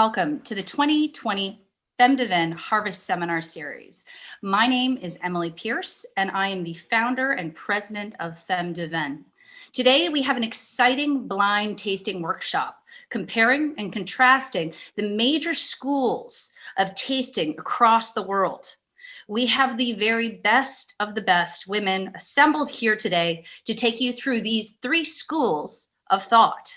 welcome to the 2020 Femmes du Vin Harvest Seminar Series. My name is Emily Pearce, and I am the founder and president of Femmes du Vin. Today, we have an exciting blind tasting workshop comparing and contrasting the major schools of tasting across the world. We have the very best of the best women assembled here today to take you through these three schools of thought.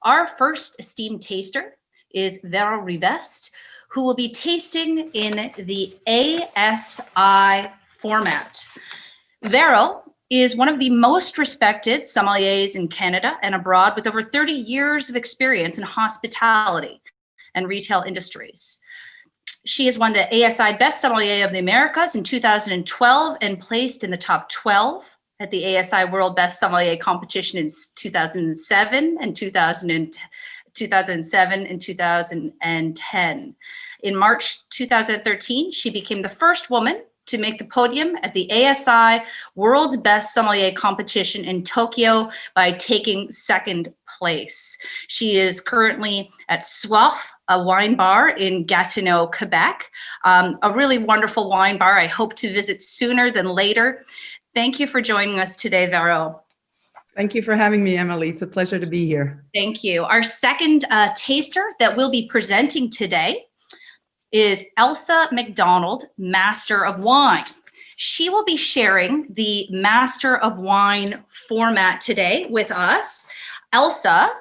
Our first esteemed taster is Veronique Rivest, who will be tasting in the ASI format. Vero is one of the most respected sommeliers in Canada and abroad, with over 30 years of experience in hospitality and retail industries. She has won the ASI Best Sommelier of the Americas in 2012 and placed in the top 12 at the ASI World Best Sommelier Competition in 2007 and 2007 and 2010. In March 2013, she became the first woman to make the podium at the ASI World's Best Sommelier Competition in Tokyo by taking second place. She is currently at Soif, a wine bar in Gatineau, Quebec, a really wonderful wine bar I hope to visit sooner than later. Thank you for joining us today, Vero. Thank you for having me, Emily. It's a pleasure to be here. Thank you. Our second taster that we'll be presenting today is Elsa Macdonald, Master of Wine. She will be sharing the Master of Wine format today with us. Elsa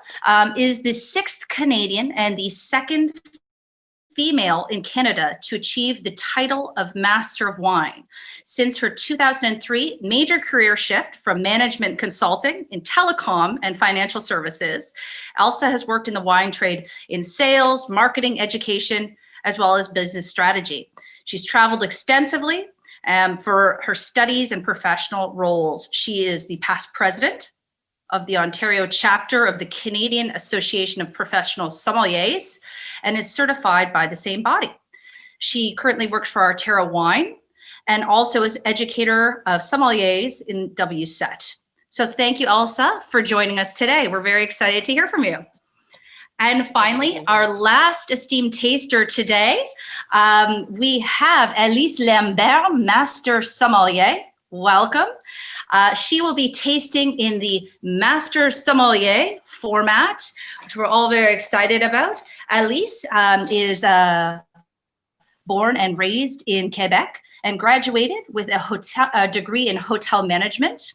is the 6th Canadian and the 2nd female in Canada to achieve the title of Master of Wine. Since her 2003 major career shift from management consulting in telecom and financial services, Elsa has worked in the wine trade in sales, marketing, education, as well as business strategy. She's traveled extensively for her studies and professional roles. She is the past president of the Ontario chapter of the Canadian Association of Professional Sommeliers and is certified by the same body. She currently works for Arterra Wine and also is educator of sommeliers in WSET. So thank you, Elsa, for joining us today. We're very excited to hear from you. And finally, our last esteemed taster today, we have Elyse Lambert, Master Sommelier. Welcome. She will be tasting in the Master Sommelier format, which we're all very excited about. Elyse is born and raised in Quebec and graduated with a degree in hotel management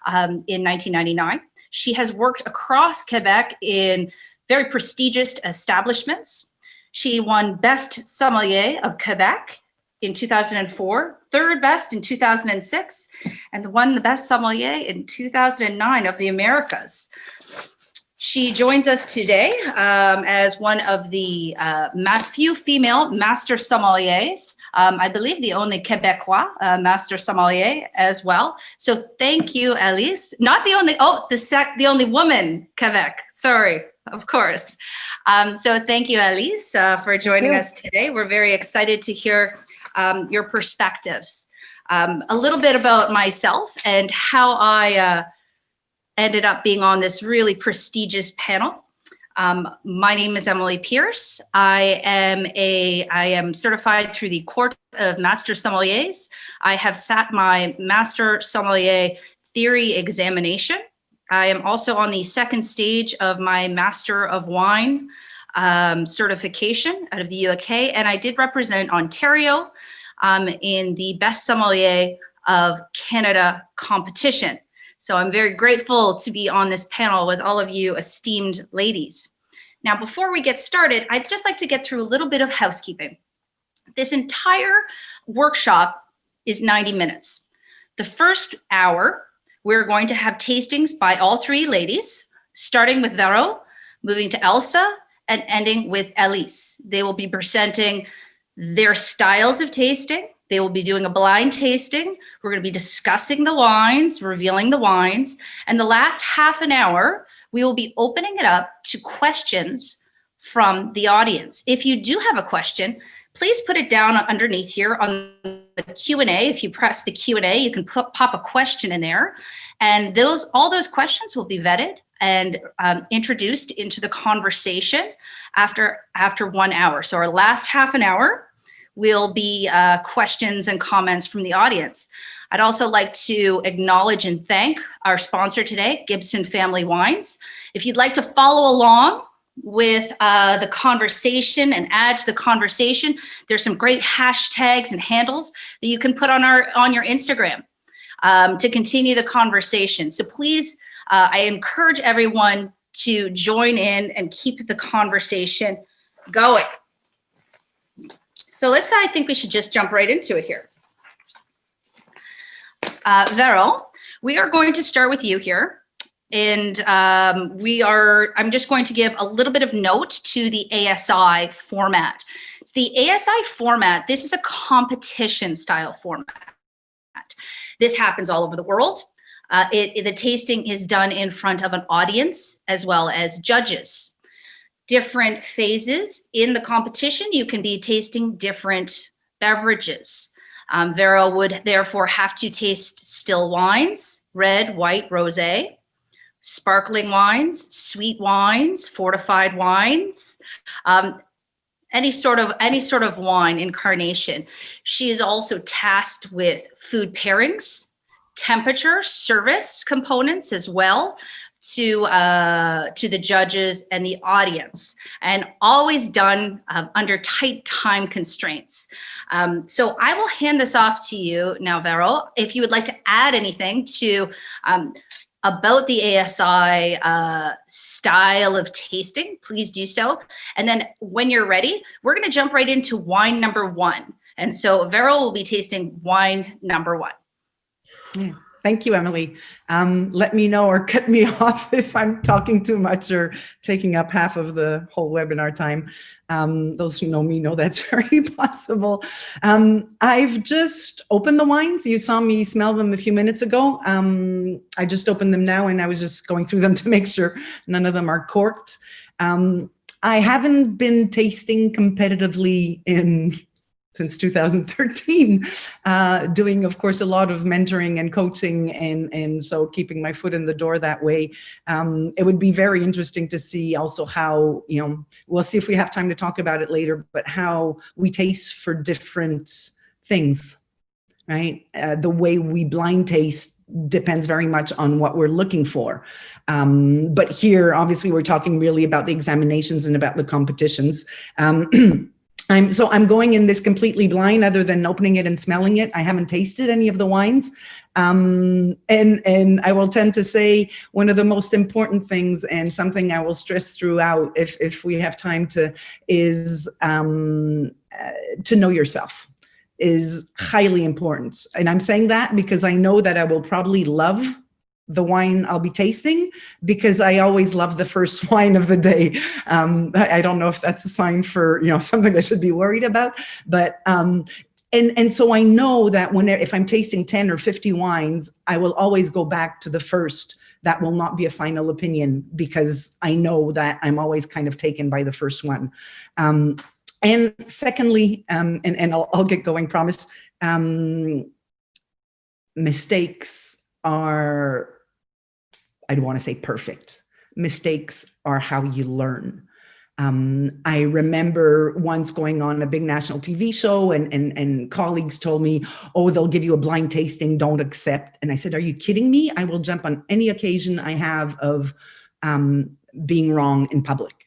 in 1999. She has worked across Quebec in very prestigious establishments. She won Best Sommelier of Quebec in 2004, third best in 2006, and won the Best Sommelier in 2009 of the Americas. She joins us today as one of the few female Master Sommeliers. I believe the only Quebecois Master Sommelier as well. So thank you, Elyse. Not the only, the only woman Quebec, sorry. Of course. So thank you, Elyse, for joining us today. We're very excited to hear your perspectives. A little bit about myself and how I ended up being on this really prestigious panel. My name is Emily Pearce. I am certified through the Court of Master Sommeliers. I have sat my Master Sommelier theory examination. I am also on the second stage of my Master of Wine certification out of the UK, and I did represent Ontario in the Best Sommelier of Canada competition. So I'm very grateful to be on this panel with all of you esteemed ladies. Now, before we get started, I'd just like to get through a little bit of housekeeping. This entire workshop is 90 minutes. The first hour, we're going to have tastings by all three ladies, starting with Vero, moving to Elsa, and ending with Elyse. They will be presenting their styles of tasting. They will be doing a blind tasting. We're going to be discussing the wines, revealing the wines. And the last half an hour, we will be opening it up to questions from the audience. If you do have a question, please put it down underneath here on the Q&A. If you press the Q&A, you can pop a question in there. And all those questions will be vetted and introduced into the conversation after 1 hour. So our last half an hour will be questions and comments from the audience. I'd also like to acknowledge and thank our sponsor today, Gibson Family Wines. If you'd like to follow along with the conversation and add to the conversation, there's some great hashtags and handles that you can put on your Instagram to continue the conversation. So please, I encourage everyone to join in and keep the conversation going. So I think we should just jump right into it here. Vero, we are going to start with you here. And I'm just going to give a little bit of note to the ASI format. It's the ASI format. This is a competition style format. This happens all over the world. The tasting is done in front of an audience as well as judges. Different phases in the competition, you can be tasting different beverages. Vero would therefore have to taste still wines, red, white, rosé, sparkling wines, sweet wines, fortified wines, any sort of wine incarnation. She is also tasked with food pairings, temperature, service components as well to the judges and the audience, and always done under tight time constraints. So I will hand this off to you now, Vero. If you would like to add anything to about the ASI style of tasting, please do so. And then when you're ready, we're going to jump right into wine number 1. And so Vero will be tasting wine number 1. Yeah. Thank you, Emily. Let me know or cut me off if I'm talking too much or taking up half of the whole webinar time. Those who know me know that's very possible. I've just opened the wines. You saw me smell them a few minutes ago. I just opened them now, and I was just going through them to make sure none of them are corked. I haven't been tasting competitively since 2013, doing, of course, a lot of mentoring and coaching, and so keeping my foot in the door that way. It would be very interesting to see also how, we'll see if we have time to talk about it later, but how we taste for different things, right? The way we blind taste depends very much on what we're looking for. But here, obviously, we're talking really about the examinations and about the competitions. I'm going in this completely blind, other than opening it and smelling it. I haven't tasted any of the wines. And I will tend to say one of the most important things, and something I will stress throughout if we have time to, is to know yourself is highly important. And I'm saying that because I know that I will probably love the wine I'll be tasting, because I always love the first wine of the day. I don't know if that's a sign for, something I should be worried about, but, and so I know that if I'm tasting 10 or 50 wines, I will always go back to the first. That will not be a final opinion, because I know that I'm always kind of taken by the first one. And secondly, and I'll get going, promise, mistakes are, I don't want to say perfect. Mistakes are how you learn. I remember once going on a big national TV show, and colleagues told me, oh, they'll give you a blind tasting, don't accept. And I said, are you kidding me? I will jump on any occasion I have of being wrong in public,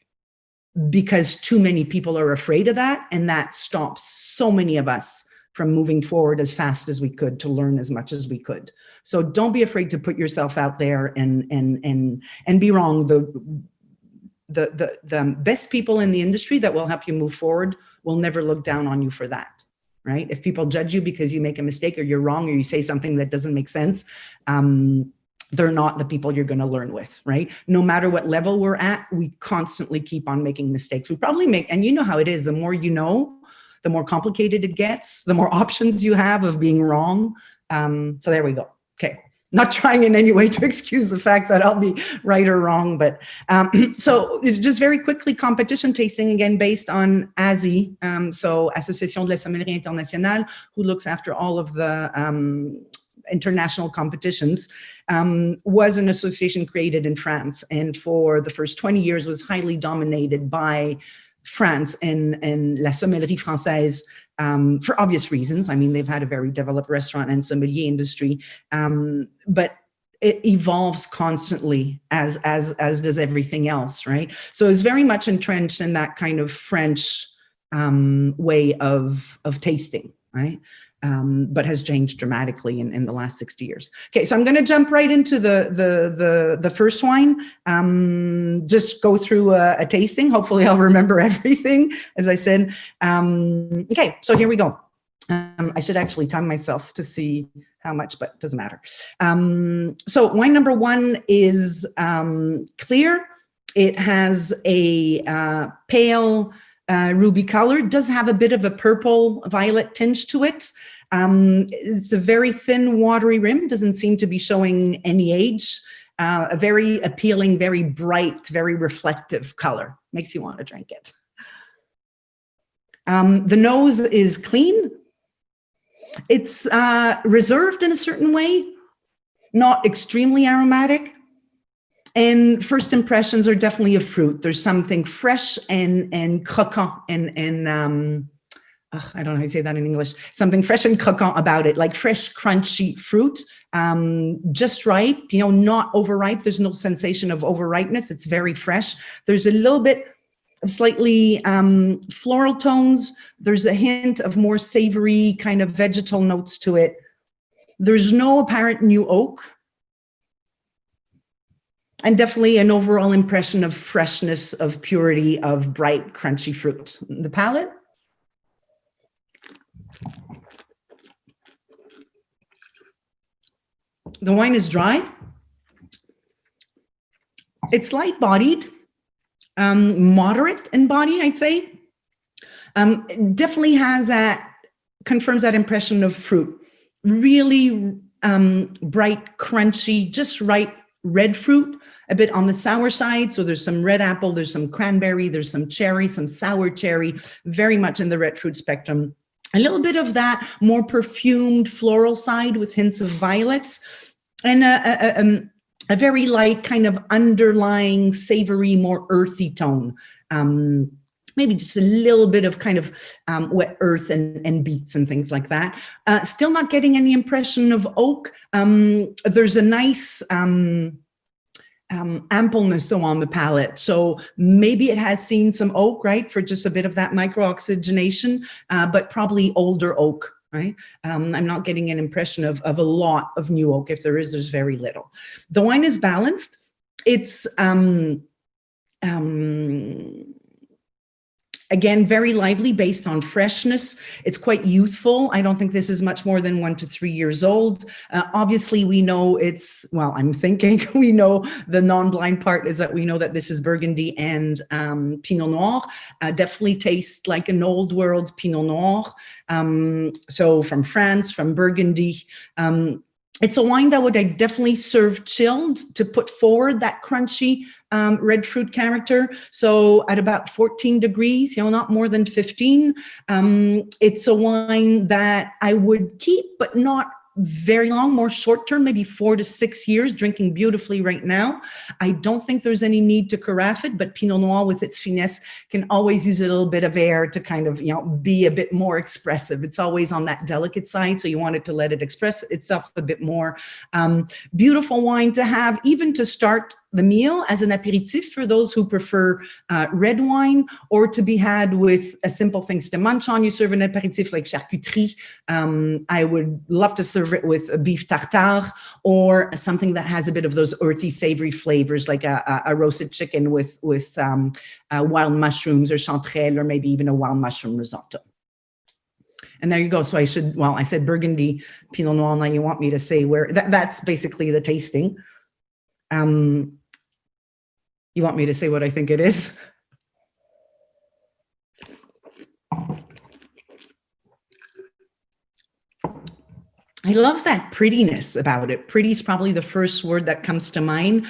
because too many people are afraid of that. And that stops so many of us from moving forward as fast as we could to learn as much as we could. So don't be afraid to put yourself out there and be wrong. The best people in the industry that will help you move forward will never look down on you for that, right? If people judge you because you make a mistake, or you're wrong, or you say something that doesn't make sense, they're not the people you're going to learn with, right? No matter what level we're at, we constantly keep on making mistakes. We probably make, and you know how it is, the more you know, the more complicated it gets, the more options you have of being wrong. So there we go. Okay. Not trying in any way to excuse the fact that I'll be right or wrong, but so just very quickly, competition tasting, again, based on ASI, so Association de la Sommellerie Internationale, who looks after all of the international competitions, was an association created in France, and for the first 20 years was highly dominated by France and La Sommellerie Française, for obvious reasons. I mean, they've had a very developed restaurant and sommelier industry, but it evolves constantly as does everything else, right? So it's very much entrenched in that kind of French way of tasting, right? But has changed dramatically in the last 60 years. Okay, so I'm going to jump right into the first wine. Just go through a tasting. Hopefully, I'll remember everything, as I said. Okay, so here we go. I should actually time myself to see how much, but it doesn't matter. So wine number one is clear. It has a pale ruby color. It does have a bit of a purple violet tinge to it. It's a very thin, watery rim. Doesn't seem to be showing any age. A very appealing, very bright, very reflective color. Makes you want to drink it. The nose is clean. It's reserved in a certain way, not extremely aromatic. And first impressions are definitely of fruit. There's something fresh and croquant and I don't know how you say that in English. Something fresh and croquant about it, like fresh, crunchy fruit, just ripe, you know, not overripe. There's no sensation of overripeness. It's very fresh. There's a little bit of slightly floral tones. There's a hint of more savory kind of vegetal notes to it. There's no apparent new oak. And definitely an overall impression of freshness, of purity, of bright, crunchy fruit. The palate. The wine is dry. It's light-bodied, moderate in body, I'd say. It definitely has that, confirms that impression of fruit. Really bright, crunchy, just right red fruit, a bit on the sour side. So there's some red apple, there's some cranberry, there's some cherry, some sour cherry, very much in the red fruit spectrum. A little bit of that more perfumed floral side with hints of violets, and a very light kind of underlying savory, more earthy tone. Maybe just a little bit of kind of wet earth and beets and things like that. Still not getting any impression of oak. There's a nice ampleness on the palate. So maybe it has seen some oak, right, for just a bit of that micro-oxygenation, but probably older oak, right? I'm not getting an impression of a lot of new oak. If there is, there's very little. The wine is balanced. It's again, very lively, based on freshness. It's quite youthful. I don't think this is much more than 1 to 3 years old. Obviously, we know it's, well, I'm thinking we know the non-blind part is that we know that this is Burgundy and Pinot Noir. Definitely tastes like an old world Pinot Noir. So from France, from Burgundy. It's a wine that would I definitely serve chilled to put forward that crunchy red fruit character. So at about 14 degrees, you know, not more than 15. It's a wine that I would keep, but not very long, more short term, maybe 4 to 6 years, drinking beautifully right now. I don't think there's any need to carafe it, but Pinot Noir with its finesse can always use a little bit of air to kind of, you know, be a bit more expressive. It's always on that delicate side, so you want it to let it express itself a bit more. Beautiful wine to have, even to start the meal as an aperitif for those who prefer red wine, or to be had with a simple things to munch on. You serve an aperitif like charcuterie. I would love to serve it with a beef tartare, or something that has a bit of those earthy, savory flavors, like a roasted chicken with wild mushrooms or chanterelle, or maybe even a wild mushroom risotto. And there you go. So I said Burgundy, Pinot Noir. Now you want me to say where, that's basically the tasting. You want me to say what I think it is? I love that prettiness about it. Pretty is probably the first word that comes to mind.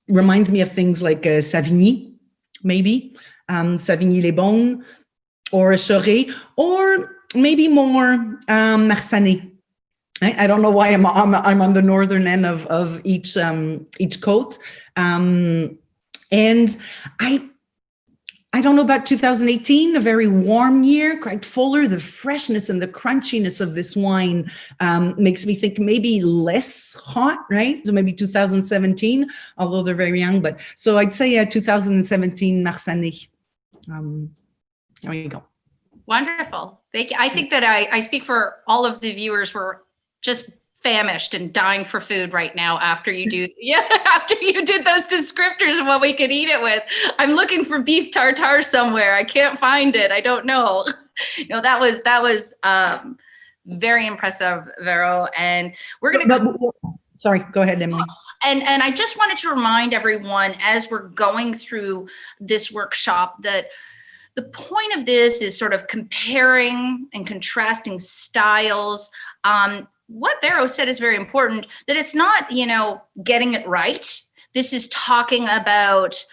Reminds me of things like Savigny, maybe, Savigny-les-Beaunes, or a Choré, or maybe more Marsanné. I don't know why I'm on the northern end of each coat, and I don't know about 2018, a very warm year, quite fuller. The freshness and the crunchiness of this wine makes me think maybe less hot, right? So maybe 2017, although they're very young. But so I'd say 2017 Marsanne. There you go. Wonderful. Thank you. I think that I speak for all of the viewers. We're just famished and dying for food right now after you do after you did those descriptors of what we could eat it with. I'm looking for beef tartare somewhere. I can't find it. I don't know. That was very impressive, Vero. And we're gonna sorry, go ahead, Emily. And I just wanted to remind everyone as we're going through this workshop that the point of this is sort of comparing and contrasting styles. What Vero said is very important, that it's not, getting it right. This is talking about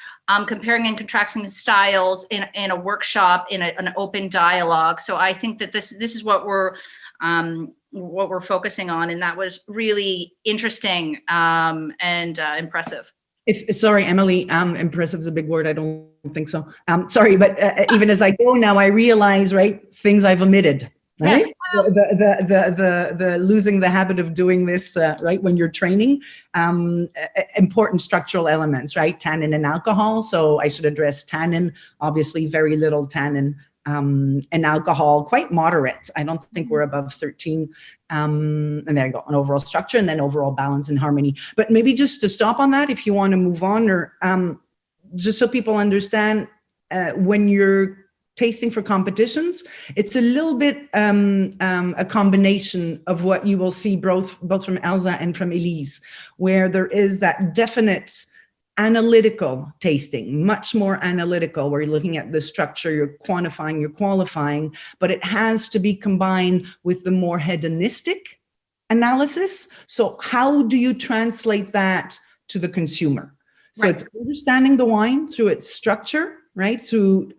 comparing and contrasting styles in a workshop, in an open dialogue. So I think that this is what we're focusing on, and that was really interesting and impressive. Sorry, Emily, impressive is a big word. I don't think so. Sorry, but even as I go now, I realize, right, things I've omitted. Right? Yes. The losing the habit of doing this, right, when you're training, important structural elements, right? Tannin and alcohol. So I should address tannin, obviously very little tannin, and alcohol, quite moderate. I don't think we're above 13. And there you go, an overall structure and then overall balance and harmony. But maybe just to stop on that, if you want to move on, or just so people understand, when you're tasting for competitions, it's a little bit a combination of what you will see both from Elsa and from Elyse, where there is that definite analytical tasting, much more analytical, where you're looking at the structure, you're quantifying, you're qualifying, but it has to be combined with the more hedonistic analysis. So how do you translate that to the consumer? So It's understanding the wine through its structure, right, through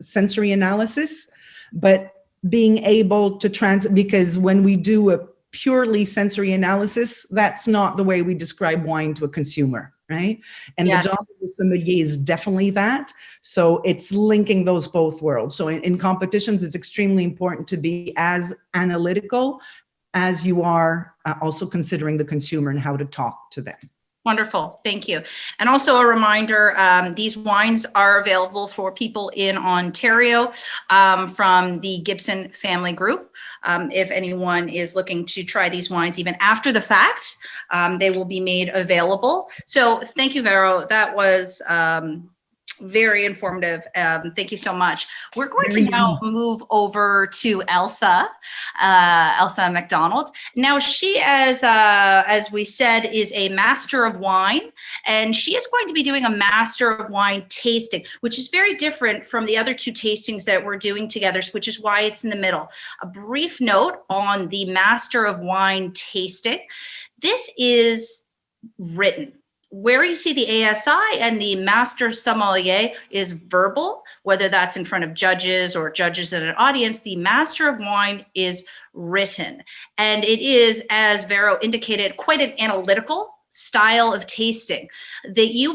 sensory analysis, but being able to because when we do a purely sensory analysis, that's not the way we describe wine to a consumer, right? And The job of the sommelier is definitely that. So it's linking those both worlds. So in competitions, it's extremely important to be as analytical as you are also considering the consumer and how to talk to them. Wonderful. Thank you. And also a reminder, these wines are available for people in Ontario from the Gibson Family Group. If anyone is looking to try these wines even after the fact, they will be made available. So thank you, Vero. That was very informative. Thank you so much. We're going to now move over to Elsa, Elsa Macdonald. Now she, as we said, is a Master of Wine, and she is going to be doing a Master of Wine tasting, which is very different from the other two tastings that we're doing together, which is why it's in the middle. A brief note on the Master of Wine tasting. This is written. Where you see the ASI and the Master Sommelier is verbal, whether that's in front of judges or judges in an audience. The Master of Wine is written. And it is, as Vero indicated, quite an analytical style of tasting that you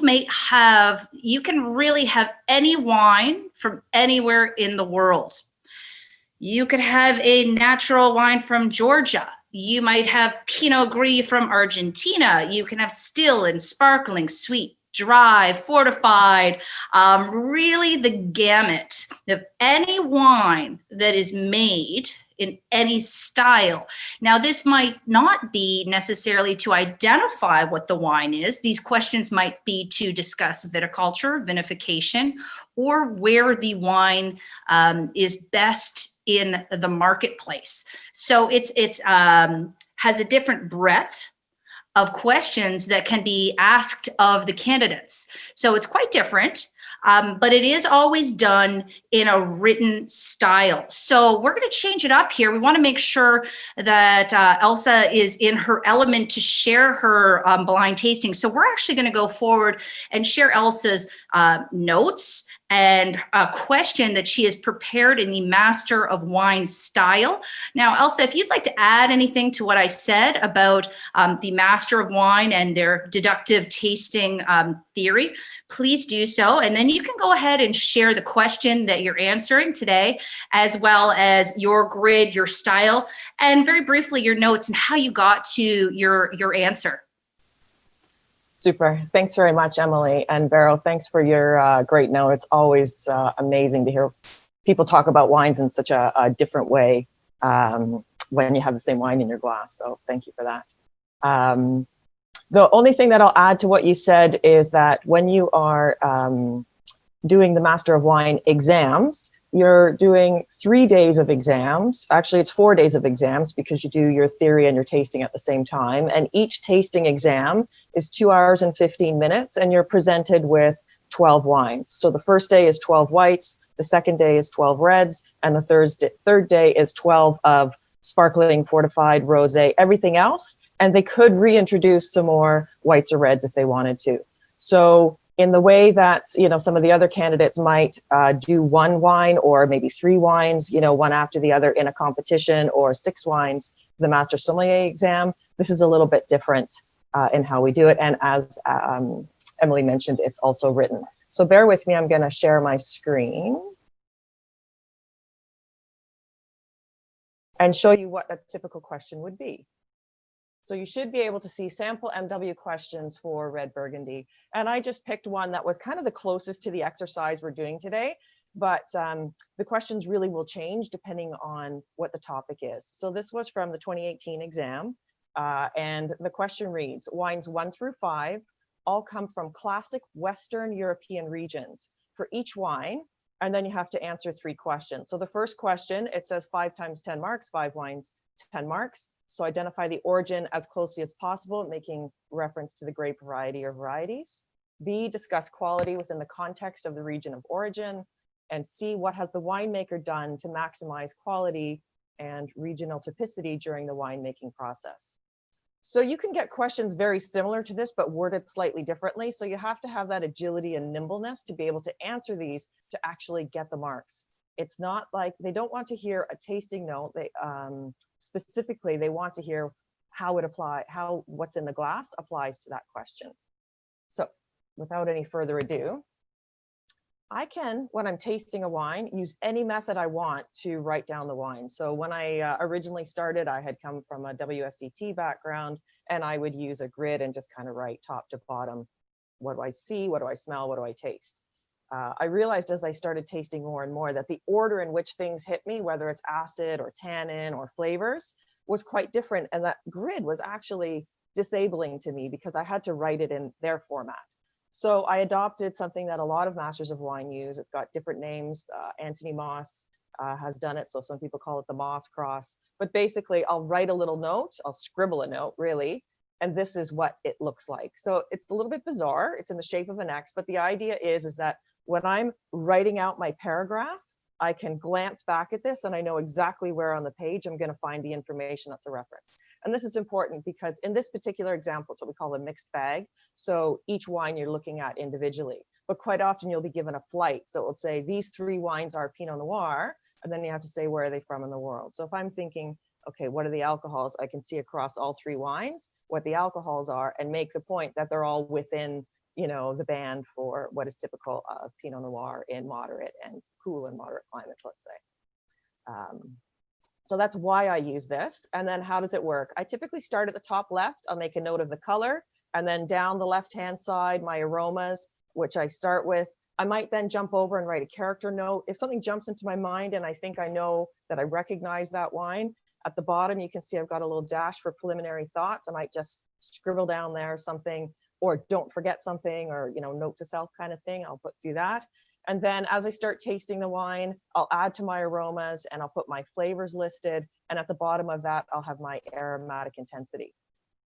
can really have any wine from anywhere in the world. You could have a natural wine from Georgia. You might have Pinot Gris from Argentina. You can have still and sparkling, sweet, dry, fortified, really the gamut of any wine that is made in any style. Now, this might not be necessarily to identify what the wine is. These questions might be to discuss viticulture, vinification, or where the wine is best in the marketplace. So it's has a different breadth of questions that can be asked of the candidates. So it's quite different. but it is always done in a written style. So we're going to change it up here. We want to make sure that Elsa is in her element to share her blind tasting. So we're actually going to go forward and share Elsa's notes and a question that she has prepared in the Master of Wine style. Now, Elsa, if you'd like to add anything to what I said about the Master of Wine and their deductive tasting theory, please do so. And then you can go ahead and share the question that you're answering today, as well as your grid, your style, and very briefly your notes and how you got to your answer. Super. Thanks very much, Emily. And Vero, thanks for your great note. It's always amazing to hear people talk about wines in such a different way when you have the same wine in your glass. So thank you for that. The only thing that I'll add to what you said is that when you are doing the Master of Wine exams, you're doing 3 days of exams. Actually, it's 4 days of exams because you do your theory and your tasting at the same time. And each tasting exam is 2 hours and 15 minutes, and you're presented with 12 wines. So the first day is 12 whites, the second day is 12 reds, and the third day is 12 of sparkling, fortified, rosé, everything else. And they could reintroduce some more whites or reds if they wanted to. So in the way that, you know, some of the other candidates might do one wine or maybe 3 wines, you know, one after the other in a competition, or 6 wines, the Master Sommelier exam, this is a little bit different in how we do it. And as Emily mentioned, it's also written. So bear with me, I'm going to share my screen and show you what a typical question would be. So you should be able to see sample MW questions for red Burgundy. And I just picked one that was kind of the closest to the exercise we're doing today, but the questions really will change depending on what the topic is. So this was from the 2018 exam, and the question reads, wines 1 through 5 all come from classic Western European regions. For each wine, and then you have to answer 3 questions. So the first question, it says 5 times 10 marks, 5 wines, 10 marks. So identify the origin as closely as possible, making reference to the grape variety or varieties. B, discuss quality within the context of the region of origin. And C, what has the winemaker done to maximize quality and regional typicity during the winemaking process? So you can get questions very similar to this, but worded slightly differently. So you have to have that agility and nimbleness to be able to answer these to actually get the marks. It's not like they don't want to hear a tasting note. They specifically, they want to hear how it applies, how what's in the glass applies to that question. So without any further ado, I can, when I'm tasting a wine, use any method I want to write down the wine. So when I originally started, I had come from a WSET background, and I would use a grid and just kind of write top to bottom. What do I see? What do I smell? What do I taste? I realized as I started tasting more and more that the order in which things hit me, whether it's acid or tannin or flavors, was quite different. And that grid was actually disabling to me because I had to write it in their format. So I adopted something that a lot of masters of wine use. It's got different names. Anthony Moss has done it. So some people call it the Moss cross. But basically, I'll write a little note. I'll scribble a note, really. And this is what it looks like. So it's a little bit bizarre. It's in the shape of an X. But the idea is that when I'm writing out my paragraph, I can glance back at this and I know exactly where on the page I'm going to find the information that's a reference. And this is important because in this particular example, it's what we call a mixed bag. So each wine you're looking at individually, but quite often you'll be given a flight. So it'll say these 3 wines are Pinot Noir, and then you have to say, where are they from in the world? So if I'm thinking, okay, what are the alcohols? I can see across all 3 wines what the alcohols are and make the point that they're all within, you know, the band for what is typical of Pinot Noir in moderate and cool and moderate climates, let's say. So that's why I use this. And then how does it work? I typically start at the top left. I'll make a note of the color, and then down the left-hand side, my aromas, which I start with. I might then jump over and write a character note. If something jumps into my mind and I think I know that I recognize that wine, at the bottom, you can see I've got a little dash for preliminary thoughts. I might just scribble down there something, or don't forget something, or, you know, note to self kind of thing. I'll do that. And then as I start tasting the wine, I'll add to my aromas and I'll put my flavors listed. And at the bottom of that, I'll have my aromatic intensity.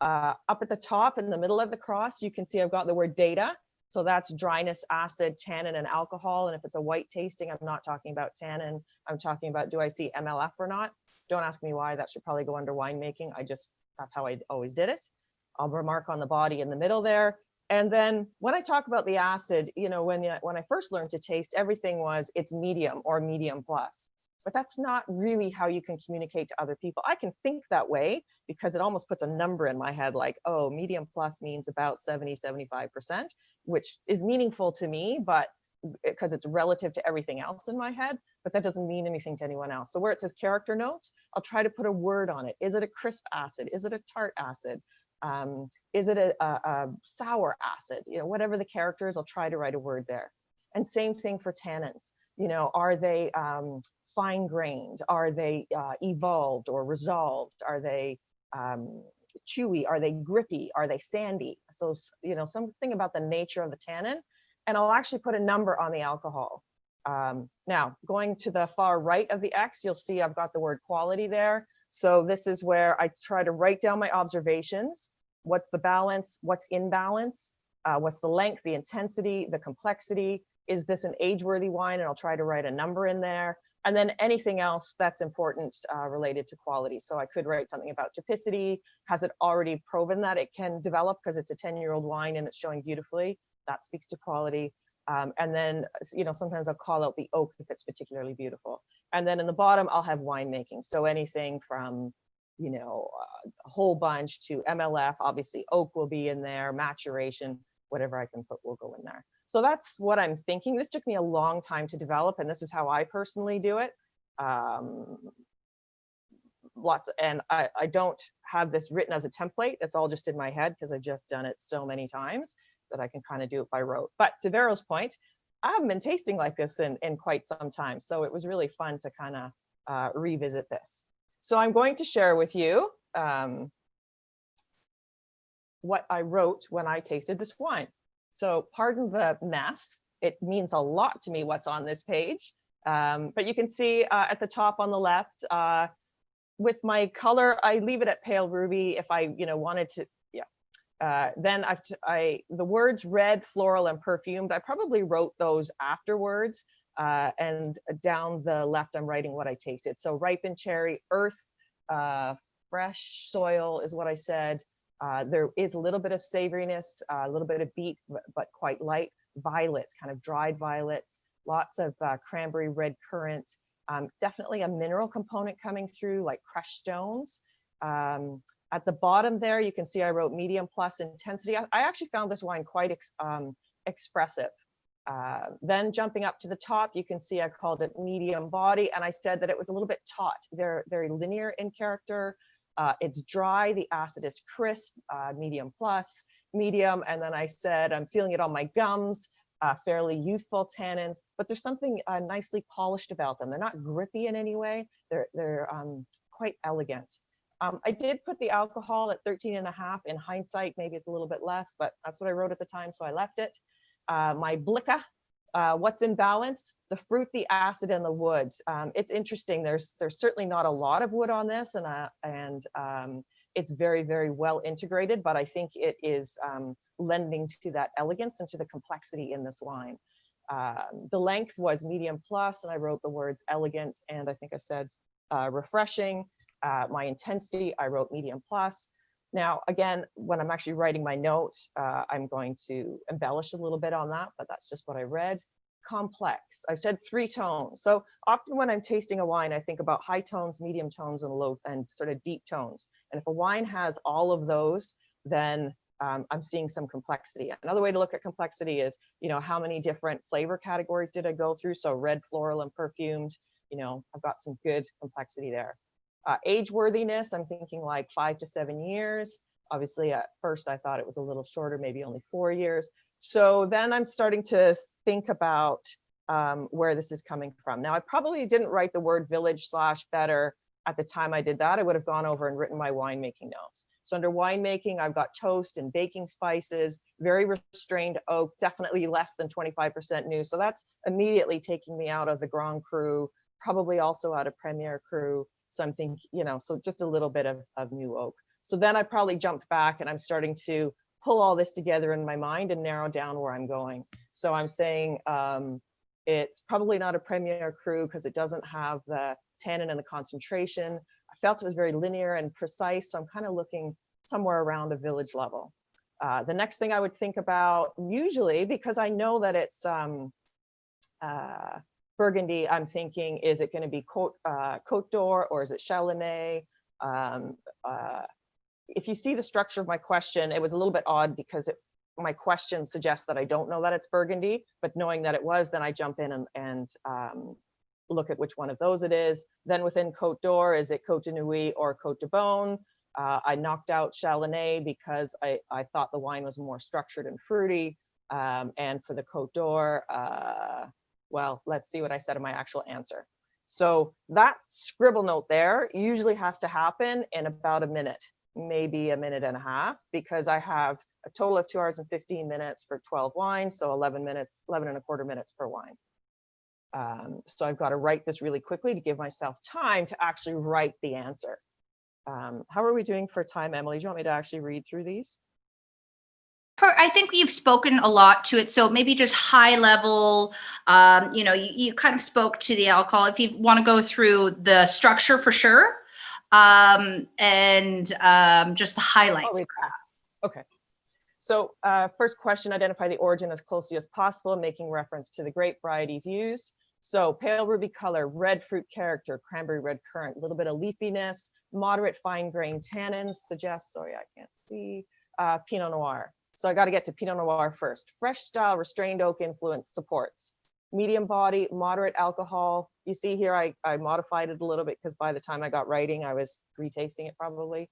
Up at the top in the middle of the cross, you can see I've got the word data. So that's dryness, acid, tannin, and alcohol. And if it's a white tasting, I'm not talking about tannin. I'm talking about, do I see MLF or not? Don't ask me why. That should probably go under winemaking. That's how I always did it. I'll remark on the body in the middle there. And then when I talk about the acid, you know, when I first learned to taste, everything was it's medium or medium plus. But that's not really how you can communicate to other people. I can think that way because it almost puts a number in my head like, oh, medium plus means about 70, 75%, which is meaningful to me, but because it's relative to everything else in my head, but that doesn't mean anything to anyone else. So where it says character notes, I'll try to put a word on it. Is it a crisp acid? Is it a tart acid? Is it a sour acid? You know, whatever the character is, I'll try to write a word there. And same thing for tannins. You know, are they fine grained? Are they evolved or resolved? Are they chewy? Are they grippy? Are they sandy? So, you know, something about the nature of the tannin. And I'll actually put a number on the alcohol. Now, going to the far right of the X, you'll see I've got the word quality there. So this is where I try to write down my observations. What's the balance? What's in balance? What's the length, the intensity, the complexity? Is this an age-worthy wine? And I'll try to write a number in there. And then anything else that's important related to quality. So I could write something about typicity. Has it already proven that it can develop because it's a 10-year-old wine and it's showing beautifully? That speaks to quality. And then, you know, sometimes I'll call out the oak if it's particularly beautiful. And then in the bottom, I'll have winemaking. So anything from, you know, a whole bunch to MLF, obviously oak will be in there, maturation, whatever I can put will go in there. So that's what I'm thinking. This took me a long time to develop, and this is how I personally do it. And I don't have this written as a template. It's all just in my head because I've just done it so many times that I can kind of do it by rote. But to Vero's point, I haven't been tasting like this in quite some time. So it was really fun to kind of revisit this. So I'm going to share with you what I wrote when I tasted this wine. So pardon the mess. It means a lot to me what's on this page. But you can see at the top on the left, with my color, I leave it at pale ruby if I, you know, wanted to. Then the words red, floral, and perfumed, I probably wrote those afterwards. And down the left, I'm writing what I tasted. So ripened cherry, earth, fresh soil is what I said. There is a little bit of savoriness, a little bit of beet, but quite light. Violets, kind of dried violets, lots of cranberry red currant. Definitely a mineral component coming through, like crushed stones. At the bottom there, you can see I wrote medium plus intensity. I actually found this wine quite expressive. Then jumping up to the top, you can see I called it medium body, and I said that it was a little bit taut. They're very linear in character. It's dry, the acid is crisp, medium plus, medium, and then I said I'm feeling it on my gums, fairly youthful tannins, but there's something nicely polished about them. They're not grippy in any way. They're quite elegant. I did put the alcohol at 13.5. In hindsight, maybe it's a little bit less, but that's what I wrote at the time, so I left it. My Blicka, what's in balance? The fruit, the acid, and the woods. It's interesting. There's certainly not a lot of wood on this, and it's very, very well integrated, but I think it is lending to that elegance and to the complexity in this wine. The length was medium plus, and I wrote the words elegant, and I think I said refreshing. My intensity, I wrote medium plus. Now, again, when I'm actually writing my notes, I'm going to embellish a little bit on that, but that's just what I read. Complex, I said 3 tones. So often when I'm tasting a wine, I think about high tones, medium tones, and low and sort of deep tones. And if a wine has all of those, then I'm seeing some complexity. Another way to look at complexity is, you know, how many different flavor categories did I go through? So red, floral, and perfumed, you know, I've got some good complexity there. Age worthiness, I'm thinking like 5 to 7 years. Obviously, at first I thought it was a little shorter, maybe only 4 years. So then I'm starting to think about where this is coming from. Now, I probably didn't write the word village / better at the time I did that. I would have gone over and written my winemaking notes. So under winemaking, I've got toast and baking spices, very restrained oak, definitely less than 25% new. So that's immediately taking me out of the Grand Cru, probably also out of Premier Cru. So I'm thinking, you know, so just a little bit of new oak. So then I probably jumped back and I'm starting to pull all this together in my mind and narrow down where I'm going. So I'm saying it's probably not a Premier Cru because it doesn't have the tannin and the concentration. I felt it was very linear and precise. So I'm kind of looking somewhere around a village level. The next thing I would think about, usually, because I know that it's Burgundy, I'm thinking, is it going to be Côte d'Or or is it Chardonnay? If you see the structure of my question, it was a little bit odd because my question suggests that I don't know that it's Burgundy, but knowing that it was, then I jump in and look at which one of those it is. Then within Côte d'Or, is it Côte de Nuit or Côte de Beaune? I knocked out Chardonnay because I thought the wine was more structured and fruity. And for the Côte d'Or, well, let's see what I said in my actual answer. So that scribble note there usually has to happen in about a minute, maybe a minute and a half, because I have a total of 2 hours and 15 minutes for 12 wines. So 11 minutes, 11 and a quarter minutes per wine. So I've got to write this really quickly to give myself time to actually write the answer. How are we doing for time, Emily? Do you want me to actually read through these? I think you've spoken a lot to it. So maybe just high level, you know, you kind of spoke to the alcohol. If you want to go through the structure for sure, and just the highlights. Okay. So first question, identify the origin as closely as possible, making reference to the grape varieties used. So pale ruby color, red fruit character, cranberry red currant, a little bit of leafiness, moderate fine grain tannins, suggests, sorry, I can't see, Pinot Noir. So I got to get to Pinot Noir first. Fresh style, restrained oak influence supports. Medium body, moderate alcohol. You see here, I modified it a little bit because by the time I got writing, I was retasting it probably.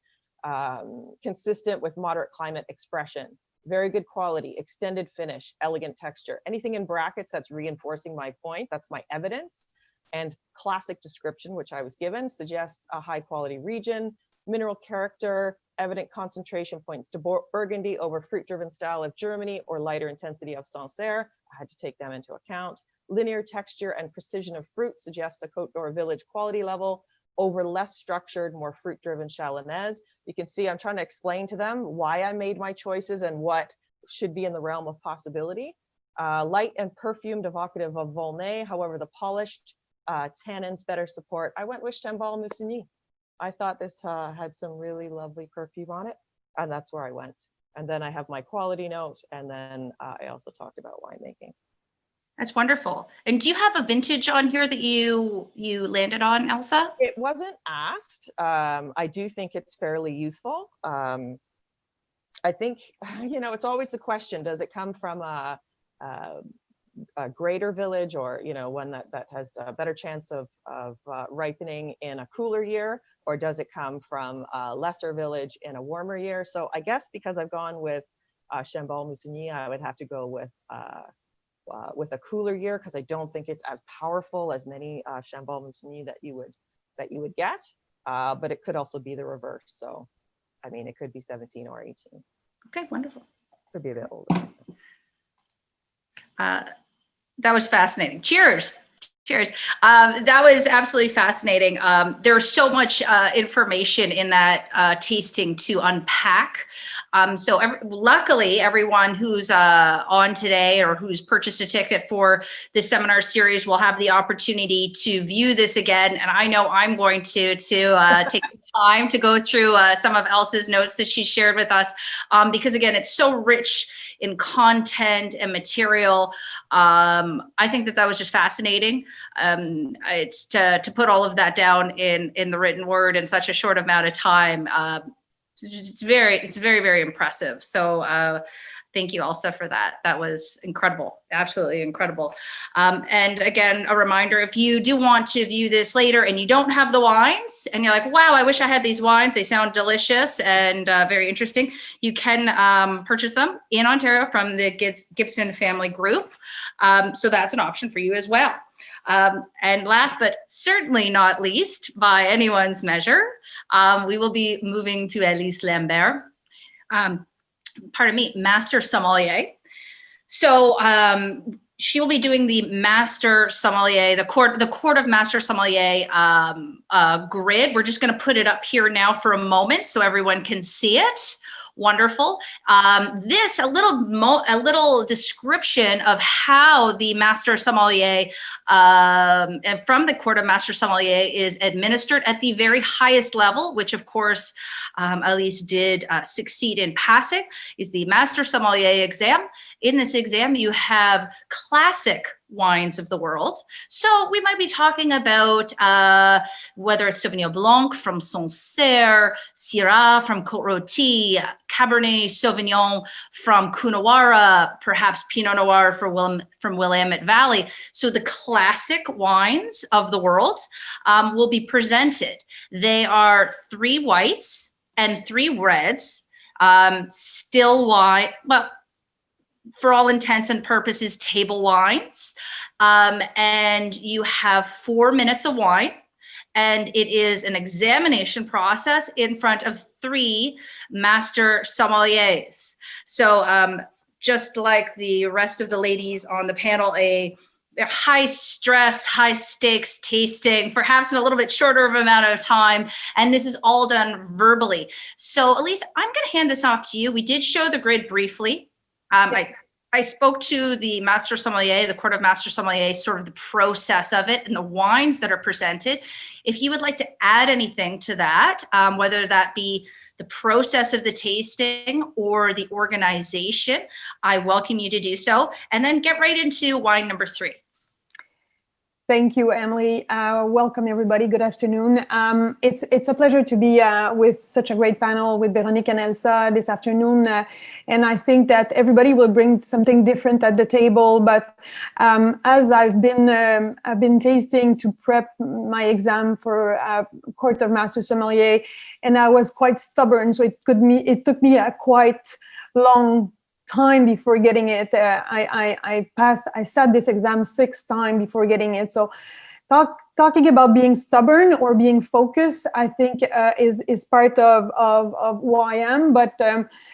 Consistent with moderate climate expression. Very good quality, extended finish, elegant texture. Anything in brackets that's reinforcing my point, that's my evidence. And classic description, which I was given, suggests a high quality region, mineral character, evident concentration points to Burgundy over fruit-driven style of Germany or lighter intensity of Sancerre. I had to take them into account. Linear texture and precision of fruit suggests a Côte d'Or village quality level over less structured, more fruit-driven Chalonnaise. You can see I'm trying to explain to them why I made my choices and what should be in the realm of possibility. Light and perfumed, evocative of Volnay. However, the polished tannins better support. I went with Chambolle-Musigny. I thought this had some really lovely perfume on it, and that's where I went. And then I have my quality note, and then I also talked about winemaking. That's wonderful. And do you have a vintage on here that you landed on, Elsa? It wasn't asked. I do think it's fairly youthful. I think, you know, it's always the question, does it come from a greater village or, you know, one that has a better chance of ripening in a cooler year, or does it come from a lesser village in a warmer year? So I guess because I've gone with Chambolle-Musigny, I would have to go with a cooler year, because I don't think it's as powerful as many Chambolle-Musigny that you would get, but it could also be the reverse. So, I mean, it could be 17 or 18. Okay, wonderful. Could be a bit older. That was fascinating. Cheers. Cheers. That was absolutely fascinating. There's so much information in that tasting to unpack. Luckily, everyone who's on today or who's purchased a ticket for this seminar series will have the opportunity to view this again. And I know I'm going to take time to go through some of Elsa's notes that she shared with us, because again, it's so rich in content and material. I think that was just fascinating. It's to put all of that down in the written word in such a short amount of time. It's very, very impressive. So thank you, Elsa, for that. That was incredible, absolutely incredible. And again, a reminder, if you do want to view this later and you don't have the wines and you're like, wow, I wish I had these wines, they sound delicious and very interesting, you can purchase them in Ontario from the Gibson Family Group. So that's an option for you as well. And last, but certainly not least by anyone's measure, we will be moving to Elyse Lambert. Master Sommelier. So she will be doing the Master Sommelier, the Court of Master Sommelier grid. We're just going to put it up here now for a moment so everyone can see it Wonderful. This a little description of how the Master Sommelier and from the Court of Master Sommelier is administered at the very highest level, which of course Elyse did succeed in passing, is the Master Sommelier exam. In this exam, you have classic wines of the world. So we might be talking about whether it's Sauvignon Blanc from Sancerre, Syrah from Côte-Rôtie, Cabernet Sauvignon from Coonawarra, perhaps Pinot Noir from Willamette Valley. So the classic wines of the world will be presented. They are 3 whites and 3 reds, still wine, well, for all intents and purposes, table wines. And you have 4 minutes of wine. And it is an examination process in front of 3 master sommeliers. So just like the rest of the ladies on the panel, a high stress, high stakes tasting, perhaps in a little bit shorter of amount of time. And this is all done verbally. So Elyse, I'm going to hand this off to you. We did show the grid briefly. Yes. I spoke to the Master Sommelier, the Court of Master Sommelier, sort of the process of it and the wines that are presented. If you would like to add anything to that, whether that be the process of the tasting or the organization, I welcome you to do so. And then get right into wine number 3. Thank you, Emily. Welcome, everybody. Good afternoon. It's a pleasure to be with such a great panel with Veronique and Elsa this afternoon. And I think that everybody will bring something different at the table. But as I've been tasting to prep my exam for Court of Master Sommelier, and I was quite stubborn, so it took me a quite long time before getting it. I sat this exam 6 times before getting it. So talking about being stubborn or being focused, I think is part of who I am, but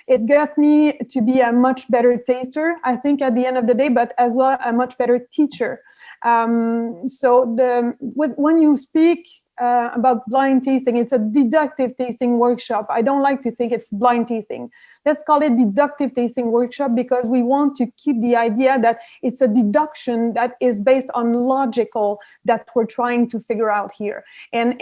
it got me to be a much better taster, I think, at the end of the day, but as well a much better teacher. When you speak about blind tasting, it's a deductive tasting workshop. I don't like to think it's blind tasting. Let's call it deductive tasting workshop, because we want to keep the idea that it's a deduction that is based on logical that we're trying to figure out here. And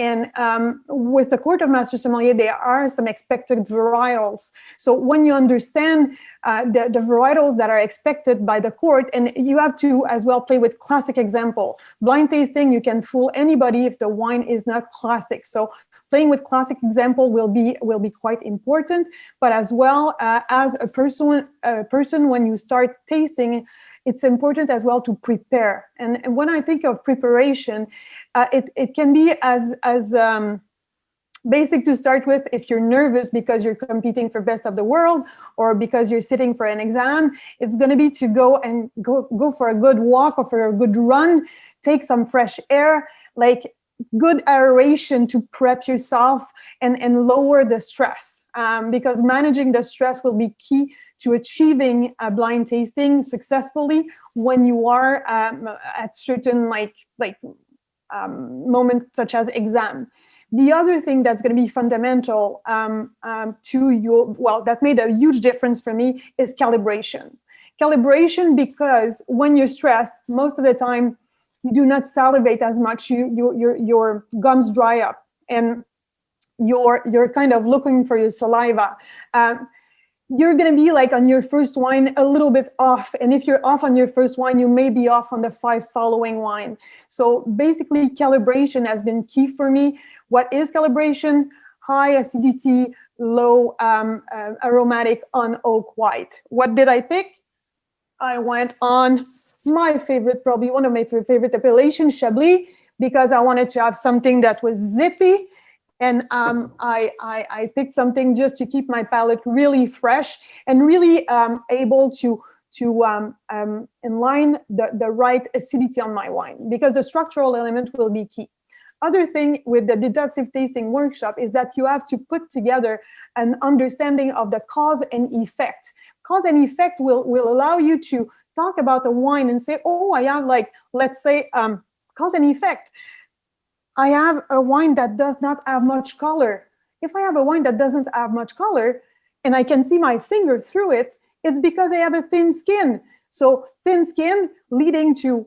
with the Court of Master Sommelier, there are some expected varietals. So when you understand the varietals that are expected by the court, and you have to as well play with classic example. Blind tasting, you can fool anybody if the wine is not classic. So playing with classic example will be quite important. But as well as a person when you start tasting, it's important as well to prepare. And when I think of preparation, it can be as basic to start with. If you're nervous because you're competing for best of the world, or because you're sitting for an exam, it's going to be to go for a good walk or for a good run, take some fresh air, like good aeration to prep yourself and lower the stress, because managing the stress will be key to achieving a blind tasting successfully when you are at certain moment such as exam. The other thing that's going to be fundamental that made a huge difference for me is calibration. Calibration, because when you're stressed, most of the time you do not salivate as much. Your gums dry up, and you're kind of looking for your saliva. You're going to be like on your first wine a little bit off. And if you're off on your first wine, you may be off on the 5 following wine. So basically calibration has been key for me. What is calibration? High acidity, low aromatic on oak white. What did I pick? I went on my favorite, probably one of my favorite appellation, Chablis, because I wanted to have something that was zippy. And I picked something just to keep my palate really fresh and really able to inline the right acidity on my wine, because the structural element will be key. Other thing with the deductive tasting workshop is that you have to put together an understanding of the cause and effect. Cause and effect will allow you to talk about a wine and say, oh, I have let's say, cause and effect. I have a wine that does not have much color. If I have a wine that doesn't have much color, and I can see my finger through it, it's because I have a thin skin. So thin skin leading to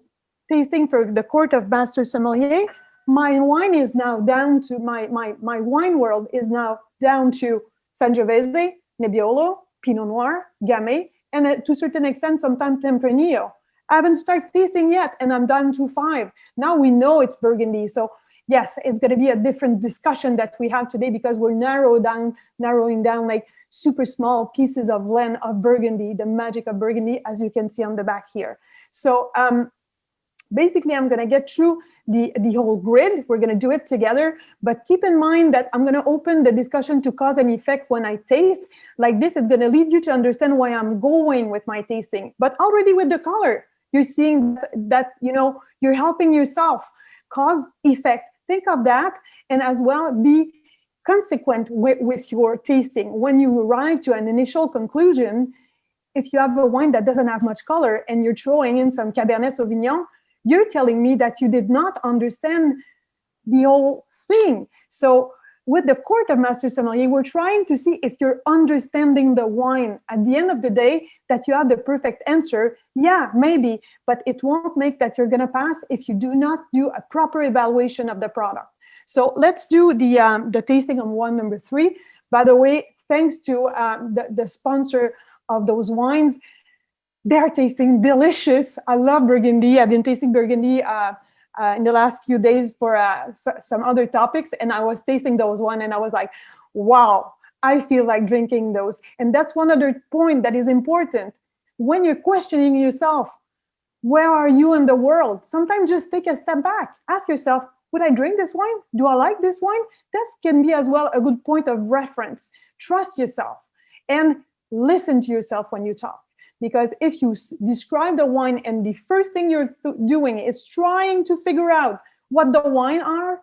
tasting for the Court of Master Sommelier. My wine is now down to, my wine world is now down to Sangiovese, Nebbiolo, Pinot Noir, Gamay, and to a certain extent, sometimes Tempranillo. I haven't started tasting yet, and I'm down to 5. Now we know it's Burgundy. So yes, it's going to be a different discussion that we have today because we're narrowing down like super small pieces of land of Burgundy, the magic of Burgundy, as you can see on the back here. So basically, I'm going to get through the whole grid. We're going to do it together. But keep in mind that I'm going to open the discussion to cause and effect when I taste. Like this, it's going to lead you to understand why I'm going with my tasting. But already with the color, you're seeing that, you know, you're helping yourself. Cause, effect. Think of that. And as well, be consequent with your tasting. When you arrive to an initial conclusion, if you have a wine that doesn't have much color and you're throwing in some Cabernet Sauvignon, you're telling me that you did not understand the whole thing. So with the Court of Master Sommelier, we're trying to see if you're understanding the wine. At the end of the day, that you have the perfect answer, yeah, maybe, but it won't make that you're gonna pass if you do not do a proper evaluation of the product. So let's do the tasting on wine number 3. By the way, thanks to the sponsor of those wines, they're tasting delicious. I love Burgundy. I've been tasting Burgundy in the last few days for some other topics, and I was tasting those one, and I was like, wow, I feel like drinking those. And that's one other point that is important. When you're questioning yourself, where are you in the world? Sometimes just take a step back. Ask yourself, would I drink this wine? Do I like this wine? That can be as well a good point of reference. Trust yourself and listen to yourself when you talk. Because if you describe the wine and the first thing you're doing is trying to figure out what the wine are,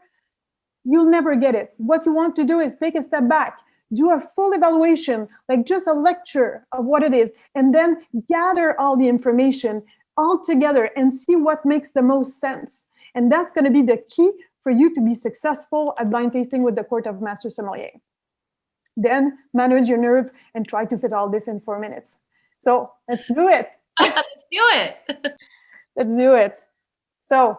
you'll never get it. What you want to do is take a step back, do a full evaluation, like just a lecture of what it is, and then gather all the information all together and see what makes the most sense. And that's going to be the key for you to be successful at blind tasting with the Court of Master Sommelier. Then manage your nerve and try to fit all this in 4 minutes. So let's do it. Let's do it. Let's do it. So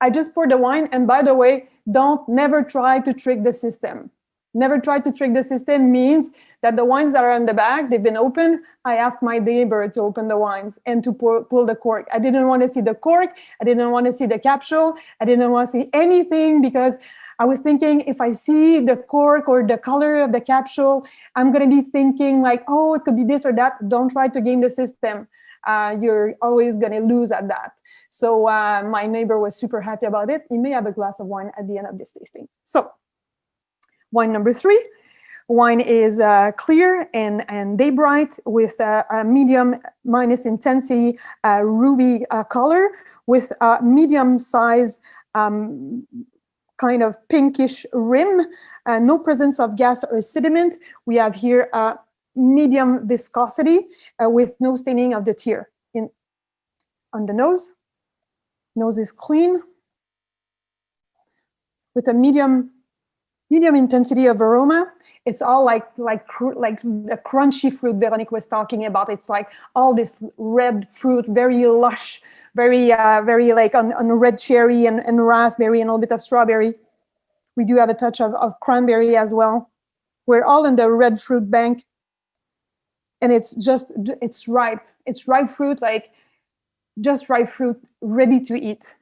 I just poured the wine. And by the way, never try to trick the system. Never try to trick the system means that the wines that are in the bag, they've been opened. I asked my neighbor to open the wines and to pull the cork. I didn't want to see the cork. I didn't want to see the capsule. I didn't want to see anything because I was thinking if I see the cork or the color of the capsule, I'm going to be thinking like, oh, it could be this or that. Don't try to game the system. You're always going to lose at that. So my neighbor was super happy about it. He may have a glass of wine at the end of this tasting. So wine number 3. Wine is clear and day bright with a medium minus intensity ruby color with a medium size kind of pinkish rim, no presence of gas or sediment. We have here a medium viscosity with no staining of the tear. On the nose. Nose is clean with a medium intensity of aroma. It's all like the crunchy fruit Veronique was talking about. It's like all this red fruit, very lush, very like on red cherry and raspberry and a little bit of strawberry. We do have a touch of cranberry as well. We're all in the red fruit bank. And it's ripe. It's ripe fruit, like just ripe fruit, ready to eat.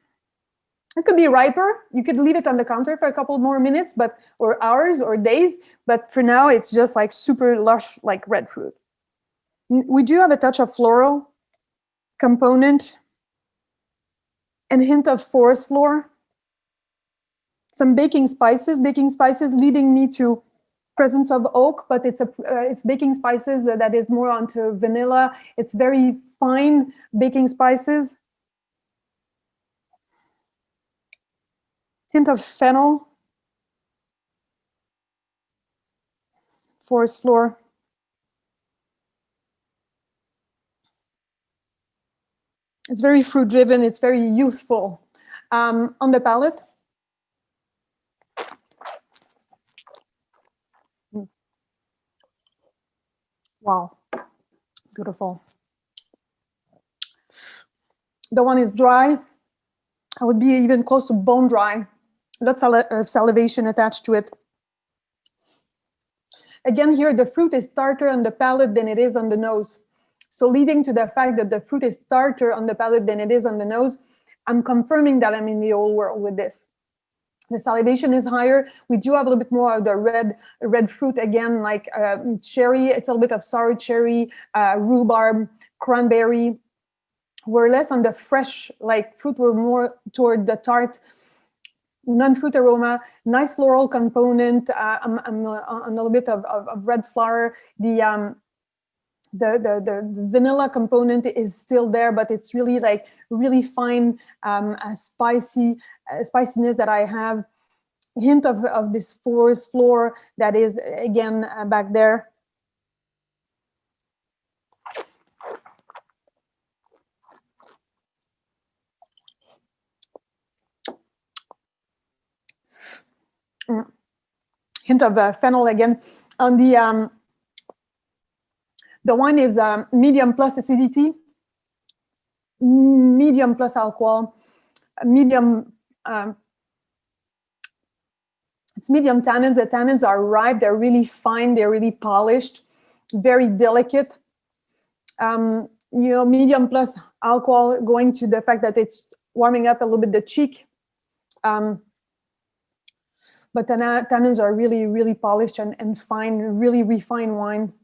It could be riper. You could leave it on the counter for a couple more minutes, or hours or days. But for now, it's just like super lush, like red fruit. We do have a touch of floral component and hint of forest floor. Some baking spices leading me to presence of oak, but it's baking spices that is more onto vanilla. It's very fine baking spices. Hint of fennel, forest floor. It's very fruit driven. It's very youthful. On the palate. Wow, beautiful. The one is dry. I would be even close to bone dry. Lots of salivation attached to it. Again, here the fruit is tartar on the palate than it is on the nose. So leading to the fact that the fruit is tartar on the palate than it is on the nose, I'm confirming that I'm in the old world with this. The salivation is higher. We do have a little bit more of the red fruit again, like cherry. It's a little bit of sour cherry, rhubarb, cranberry. We're less on the fresh, like fruit. We're more toward the tart, non-fruit aroma, nice floral component. I'm on a little bit of red flower. The vanilla component is still there, but it's really like really fine, spiciness that I have. Hint of this forest floor that is again back there. Hint of fennel again. On the wine is medium plus acidity, medium plus alcohol, medium. It's medium tannins. The tannins are ripe. They're really fine. They're really polished, very delicate. Medium plus alcohol, going to the fact that it's warming up a little bit the cheek. But the tannins are really, really polished and fine, really refined wine.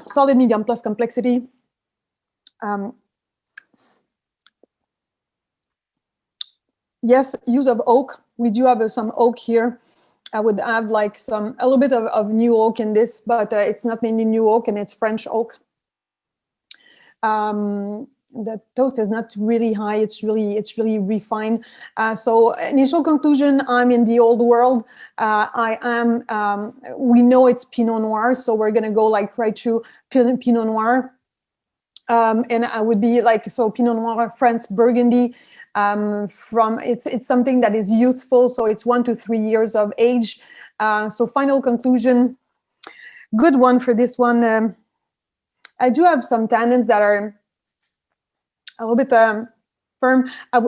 Solid medium plus complexity. Yes, use of oak. We do have some oak here. I would have like a little bit of new oak in this, but it's not mainly new oak and it's French oak. The toast is not really high. It's really refined. So initial conclusion, I'm in the old world. We know it's Pinot Noir, so we're gonna go like right through Pinot Noir. And I would be like, so Pinot Noir, France, Burgundy, it's something that is youthful. So it's 1 to 3 years of age. So final conclusion, good one for this one. I do have some tannins that are a little bit firm. I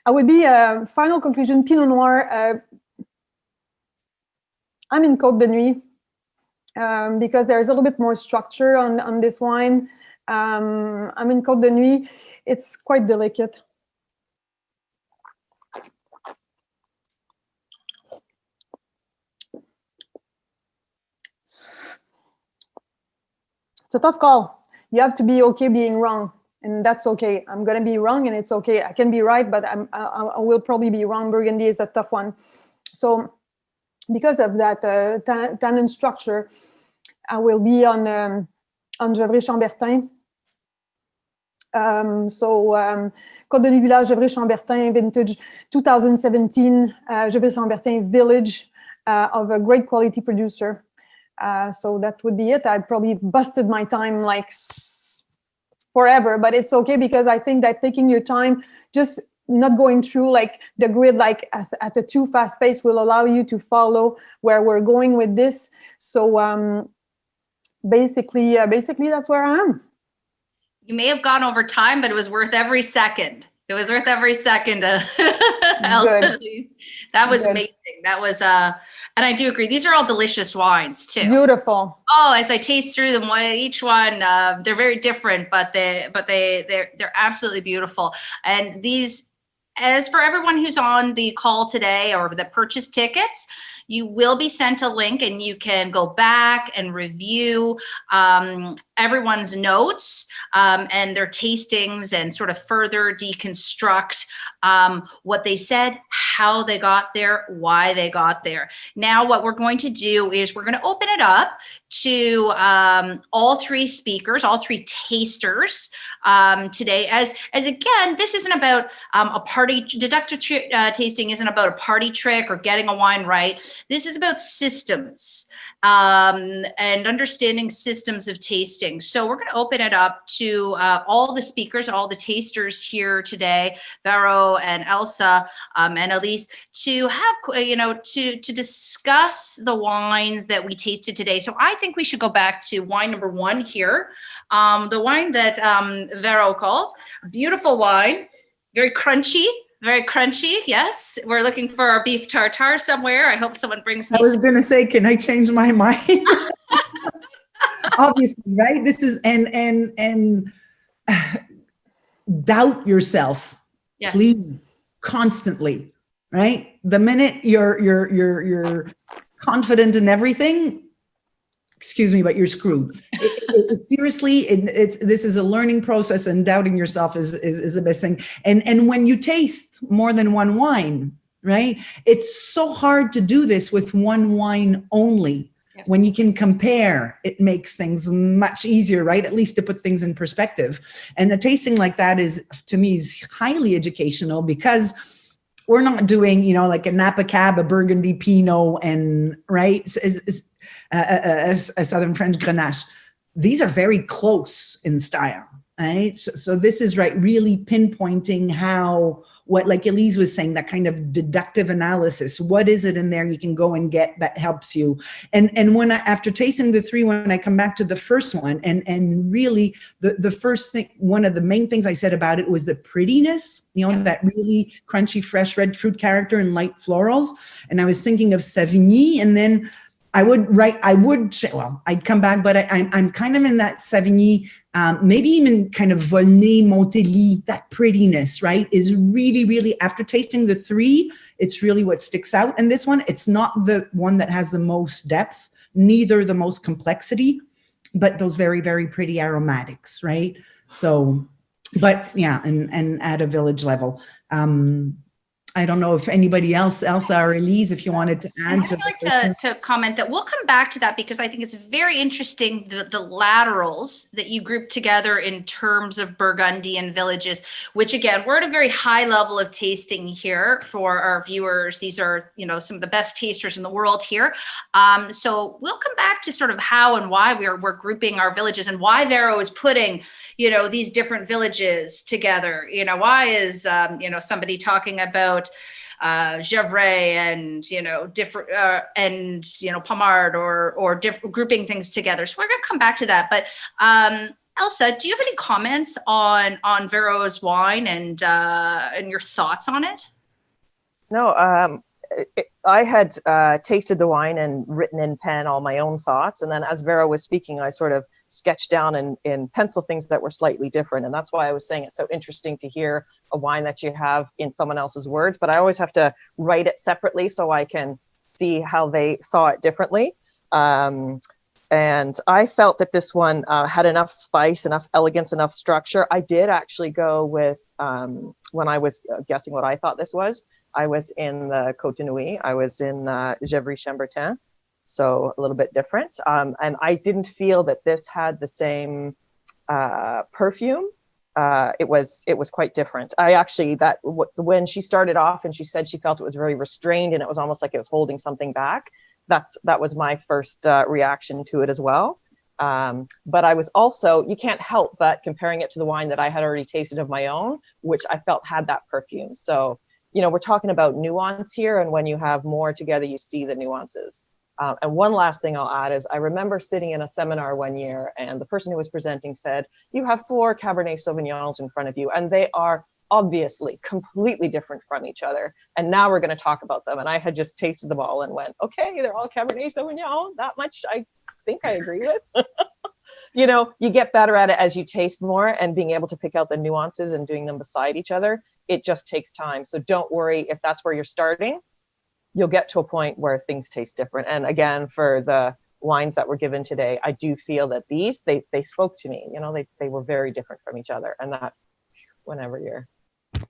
would be final conclusion, Pinot Noir. I'm in Côte de Nuit because there's a little bit more structure on this wine. I'm in Côte de Nuit. It's quite delicate. It's a tough call. You have to be okay being wrong, and that's okay. I'm gonna be wrong, and it's okay. I can be right, but I will probably be wrong. Burgundy is a tough one. So because of that tannin structure, I will be on Gevrey-Chambertin. Côte de Nuit Village, Gevrey-Chambertin, vintage 2017, Gevrey-Chambertin village of a great quality producer. So that would be it. I probably busted my time like forever, but it's okay because I think that taking your time, just not going through like the grid like at a too fast pace will allow you to follow where we're going with this. So basically that's where I am. You may have gone over time, but it was worth every second. It was worth every second. Elsa, that was amazing. That was, and I do agree. These are all delicious wines too. Beautiful. Oh, as I taste through them, each one, they're very different, but they're absolutely beautiful. And these, as for everyone who's on the call today or that purchased tickets, you will be sent a link and you can go back and review everyone's notes and their tastings and sort of further deconstruct what they said, how they got there, why they got there. Now, what we're going to do is we're going to open it up to all three speakers, all three tasters today. As again, this isn't about a party deductive tasting isn't about a party trick or getting a wine right. This is about systems and understanding systems of tasting. So we're going to open it up to all the speakers, all the tasters here today, Vero and Elsa and Elyse, to have, to discuss the wines that we tasted today. So I think we should go back to wine number 1 here. The wine that Vero called, beautiful wine, very crunchy. Very crunchy, yes. We're looking for our beef tartare somewhere. I hope someone brings me. I was going to say, can I change my mind? Obviously, right? This is and doubt yourself, Yes. please, constantly, right? The minute you're confident in everything, excuse me, but you're screwed. Seriously, this is a learning process, and doubting yourself is the best thing. And when you taste more than one wine, right? It's so hard to do this with one wine only. Yes. When you can compare, it makes things much easier, right? At least to put things in perspective. And a tasting like that is, to me, is highly educational, because we're not doing, like a Napa Cab, a Burgundy Pinot, and right, a Southern French Grenache. These are very close in style, right? So this is right, really pinpointing what, like Elyse was saying, that kind of deductive analysis. What is it in there you can go and get that helps you? And when after tasting the 3, when I come back to the first one, and really the first thing, one of the main things I said about it was the prettiness, that really crunchy, fresh red fruit character and light florals. And I was thinking of Savigny, and then I'd come back, but I'm kind of in that Savigny, maybe even kind of Volnay, Montély, that prettiness, right, is really, really, after tasting the 3, it's really what sticks out. And this one, it's not the one that has the most depth, neither the most complexity, but those very, very pretty aromatics, right? So, but yeah, and at a village level. I don't know if anybody else, Elsa or Elyse, if you wanted to add. I'd like to comment that we'll come back to that, because I think it's very interesting, the laterals that you group together in terms of Burgundy and villages, which again, we're at a very high level of tasting here for our viewers. These are, some of the best tasters in the world here. So we'll come back to sort of how and why we're grouping our villages, and why Vero is putting, these different villages together. Why is, somebody talking about Gevrey and different and Pommard or grouping things together. So we're going to come back to that. But Elsa, do you have any comments on Vero's wine and your thoughts on it? No, I had tasted the wine and written in pen all my own thoughts, and then as Vero was speaking, I sort of sketched down in pencil things that were slightly different. And that's why I was saying it's so interesting to hear a wine that you have in someone else's words, but I always have to write it separately so I can see how they saw it differently. And I felt that this one had enough spice, enough elegance, enough structure. I did actually go with, when I was guessing what I thought this was, I was in the Côte de Nuit. I was in Gevrey-Chambertin. So a little bit different. And I didn't feel that this had the same perfume. It was quite different. I actually, when she started off and she said she felt it was very restrained and it was almost like it was holding something back, that was my first reaction to it as well. But I was also, you can't help but comparing it to the wine that I had already tasted of my own, which I felt had that perfume. So, we're talking about nuance here, and when you have more together, you see the nuances. And one last thing I'll add is I remember sitting in a seminar one year, and the person who was presenting said, you have 4 Cabernet Sauvignons in front of you, and they are obviously completely different from each other. And now we're going to talk about them. And I had just tasted them all and went, okay, they're all Cabernet Sauvignon. That much I think I agree with. You get better at it as you taste more, and being able to pick out the nuances and doing them beside each other. It just takes time. So don't worry if that's where you're starting. You'll get to a point where things taste different. And again, for the wines that were given today, I do feel that these, they spoke to me, they were very different from each other. And that's whenever you're.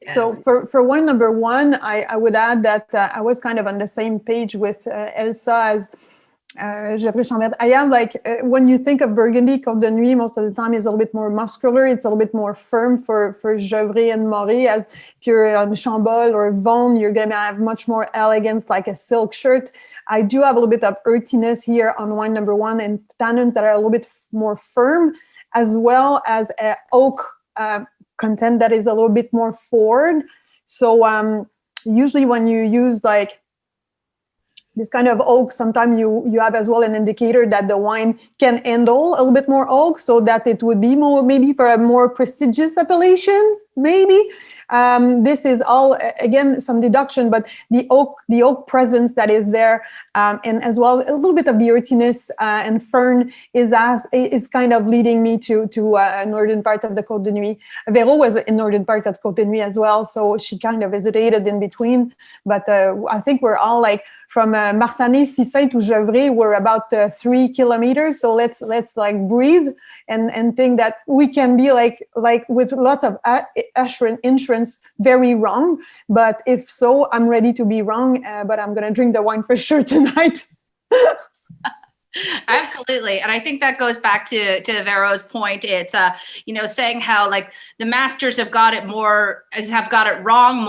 Yes. So for wine number 1, I would add that I was kind of on the same page with Elsa, as Geoffrey Chambert. I am like, when you think of Burgundy, Côte de Nuit, most of the time is a little bit more muscular. It's a little bit more firm for Geoffrey and Maury. As if you're on Chambol or Vaughan, you're going to have much more elegance, like a silk shirt. I do have a little bit of earthiness here on wine number one, and tannins that are a little bit more firm, as well as oak content that is a little bit more forward. So usually when you use like this kind of oak, sometimes you have as well an indicator that the wine can handle a little bit more oak, so that it would be more maybe for a more prestigious appellation, maybe. This is all, again, some deduction, but the oak presence that is there, and as well a little bit of the earthiness and fern is kind of leading me to northern part of the Côte de Nuit. Vero was in northern part of Côte de Nuit as well, so she kind of hesitated in between. But I think we're all like, from Marsanne, Ficin to Gevrey, we're about 3 kilometers. So let's like breathe and think that we can be like with lots of insurance, very wrong. But if so, I'm ready to be wrong. But I'm gonna drink the wine for sure tonight. Absolutely. And I think that goes back to Vero's point. It's, saying how like the masters have got it wrong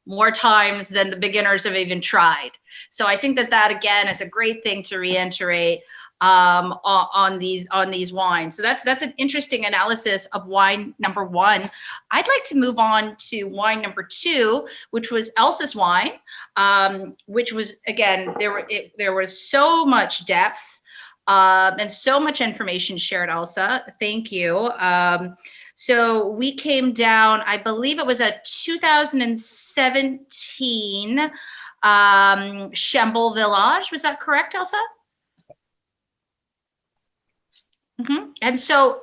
more times than the beginners have even tried. So I think that again is a great thing to reiterate on these wines. So that's an interesting analysis of wine number one. I'd like to move on to wine number two, which was Elsa's wine, which was, again, there was so much depth and so much information shared, Elsa. Thank you. So we came down, I believe it was a 2017 Chambol Village. Was that correct, Elsa? Mm-hmm. And so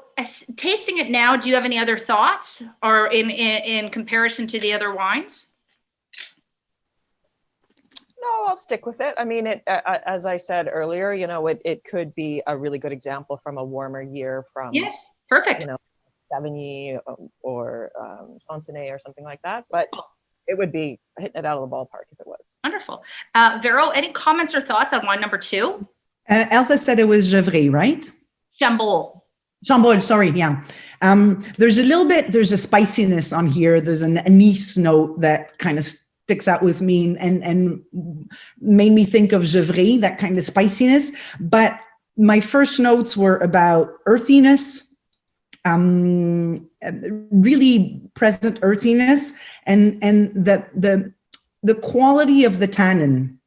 tasting it now, do you have any other thoughts or in comparison to the other wines? No, I'll stick with it. I mean, as I said earlier, it could be a really good example from a warmer year from, yes, perfect. Savigny or Santenay or something like that. But it would be hitting it out of the ballpark if it was. Wonderful. Vero, any comments or thoughts on wine number two? Elsa said it was Gevrey, right? Chambol, sorry, yeah. There's a spiciness on here. There's an anise note that kind of sticks out with me and made me think of Gevrey, that kind of spiciness. But my first notes were about earthiness, really present earthiness, and the quality of the tannin,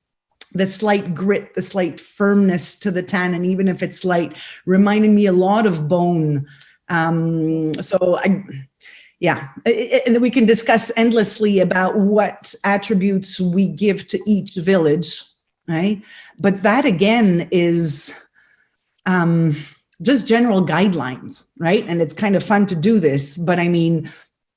the slight grit, the slight firmness to the tannin, even if it's slight, reminded me a lot of bone. And we can discuss endlessly about what attributes we give to each village, right? But that again is just general guidelines, right? And it's kind of fun to do this, but I mean,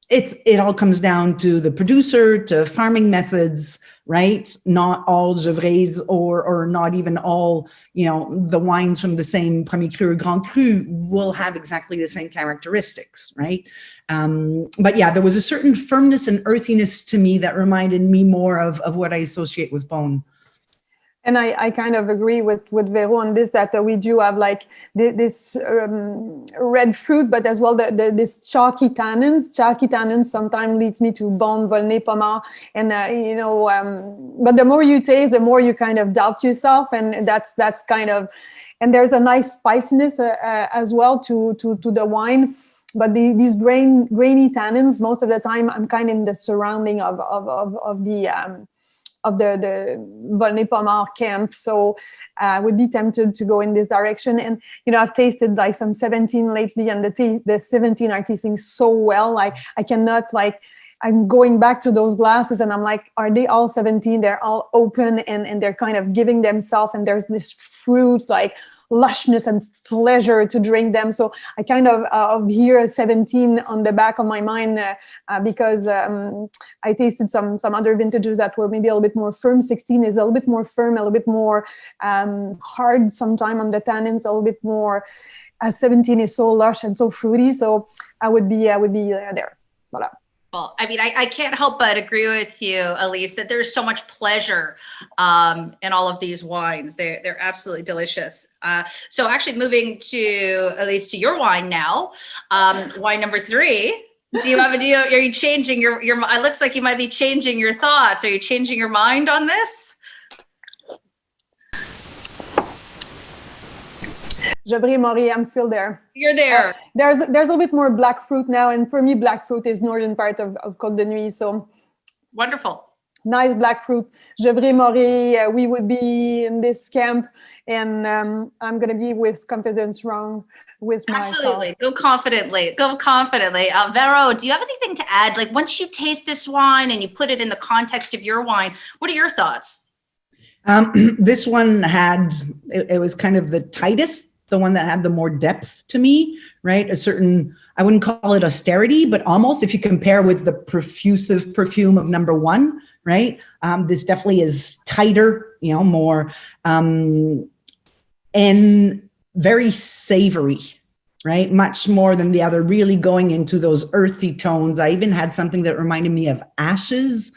it all comes down to the producer, to farming methods, right? Not all Gevreys or not even all, the wines from the same Premier Cru or Grand Cru will have exactly the same characteristics, right? But yeah, there was a certain firmness and earthiness to me that reminded me more of what I associate with Beaune. And I kind of agree with Vero on this, that we do have like this red fruit, but as well this chalky tannins. Chalky tannins sometimes leads me to Beaune, Volnay, Pommard. And, but the more you taste, the more you kind of doubt yourself. And that's kind of, and there's a nice spiciness as well to the wine. But these grainy tannins, most of the time, I'm kind of in the surrounding of the Volnay Pommard camp. So I would be tempted to go in this direction. And, I've tasted like some 17 lately, and the 17 are tasting so well. Like I cannot I'm going back to those glasses and I'm like, are they all 17? They're all open and they're kind of giving themselves, and there's this fruit, like lushness and pleasure to drink them. So I kind of hear 17 on the back of my mind because I tasted some other vintages that were maybe a little bit more firm. 16 is a little bit more firm, a little bit more hard sometime on the tannins, a little bit more. 17 is so lush and so fruity. So I would be there. Voilà. Wonderful. I mean, I can't help but agree with you, Elyse, that there's so much pleasure in all of these wines. They're absolutely delicious. So actually moving to, Elyse, to your wine now, wine number 3. Do you have are you changing your, it looks like you might be changing your thoughts. Are you changing your mind on this? Gevrey Maury, I'm still there. You're there. There's a little bit more black fruit now, and for me, black fruit is northern part of Côte de Nuit. So Wonderful. nice black fruit. Gevrey Maury, we would be in this camp, and I'm gonna be with confidence wrong with my Absolutely. Go confidently. Go confidently. Vero, do you have anything to add? Like once you taste this wine and you put it in the context of your wine, what are your thoughts? This one had, it was kind of the tightest, the one that had the more depth to me, right? A certain, I wouldn't call it austerity, but almost if you compare with the profusive perfume of number 1, right? This definitely is tighter, you know, more, and very savory, right? Much more than the other, really going into those earthy tones. I even had something that reminded me of ashes.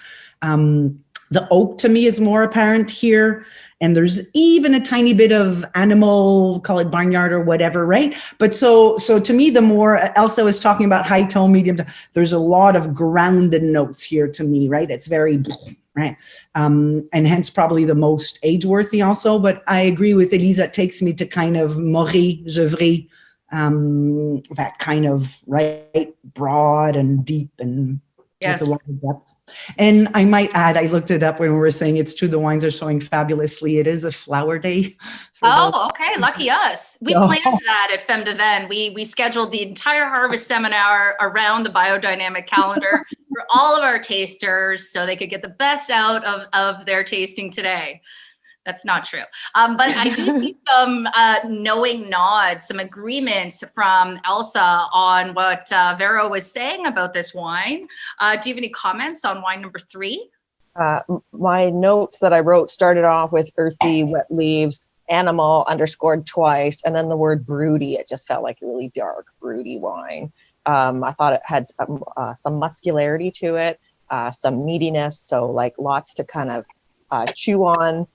The oak to me is more apparent here. And there's even a tiny bit of animal, call it barnyard or whatever, right? But so to me, the more Elsa was talking about high tone, medium tone, there's a lot of grounded notes here to me, right? It's very, right? And hence probably the most age-worthy also. But I agree with Elyse, it takes me to kind of Maury, Gevrey, that kind of, right, broad and deep and Yes. with a lot of depth. And I might add, I looked it up when we were saying it's true, the wines are showing fabulously. It is a flower day. Oh, okay. Lucky us. We Oh. planned that at Femmes du Vin. We scheduled the entire harvest seminar around the biodynamic calendar for all of our tasters so they could get the best out of their tasting today. That's not true. But I do see some knowing nods, some agreements from Elsa on what Vero was saying about this wine. Do you have any comments on wine number 3? My notes that I wrote started off with earthy, wet leaves, animal underscored twice, and then the word broody. It just felt like a really dark, broody wine. I thought it had some muscularity to it, some meatiness, so like lots to kind of chew on.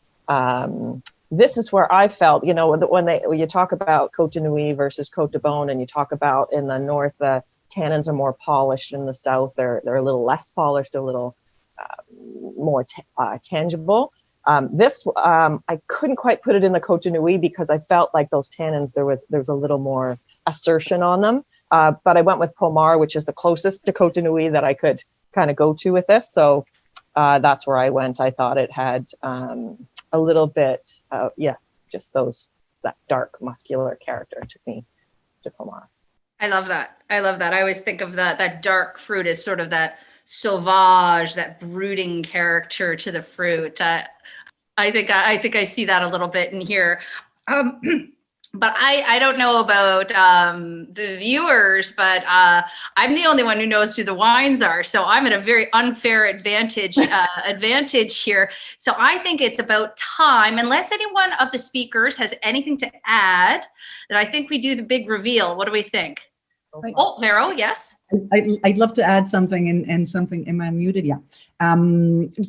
This is where I felt, you know, when you talk about Côte de Nuit versus Côte de Beaune, and you talk about in the north, the tannins are more polished. In the south, they're a little less polished, a little more tangible. I couldn't quite put it in the Côte de Nuit because I felt like those tannins, there was a little more assertion on them. But I went with Pommard, which is the closest to Côte de Nuit that I could kind of go to with this. So that's where I went. I thought it had a little bit, just that dark muscular character took me to Pommard. I love that. I always think of that dark fruit as sort of that sauvage, that brooding character to the fruit. I think I see that a little bit in here. But I don't know about the viewers, but I'm the only one who knows who the wines are. So I'm at a very unfair advantage here. So I think it's about time, unless anyone of the speakers has anything to add, that I think we do the big reveal. What do we think? Oh, Vero, yes. I'd love to add something and something. Am I muted? Yeah.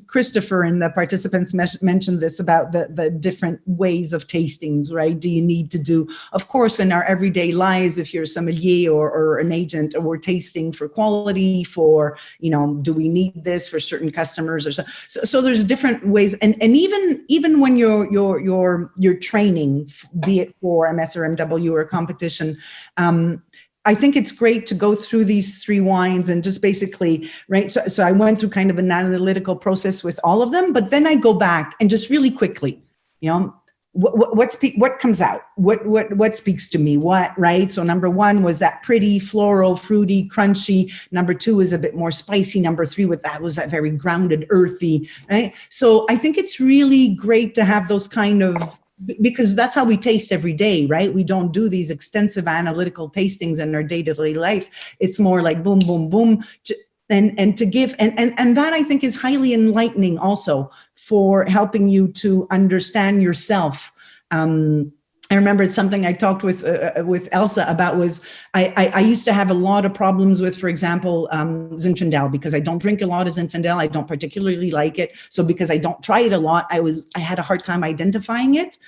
Christopher and the participants mentioned this about the different ways of tastings, right? Do you need to do, of course, in our everyday lives, if you're a sommelier or an agent, or we're tasting for quality, for, you know, do we need this for certain customers or so there's different ways. And even when you're training, be it for MS or MW or competition, I think it's great to go through these 3 wines and just basically, right? So I went through kind of an analytical process with all of them, but then I go back and just really quickly, you know, what comes out? What speaks to me? What, right? So number 1 was that pretty, floral, fruity, crunchy. Number 2 is a bit more spicy. Number 3 was that very grounded, earthy, right? So I think it's really great to have those kind of, because that's how we taste every day, right? We don't do these extensive analytical tastings in our day-to-day life. It's more like boom, boom, boom. And to give, and that I think is highly enlightening also for helping you to understand yourself. I remember it's something I talked with Elsa about was I used to have a lot of problems with, for example, Zinfandel, because I don't drink a lot of Zinfandel. I don't particularly like it. So because I don't try it a lot, I had a hard time identifying it.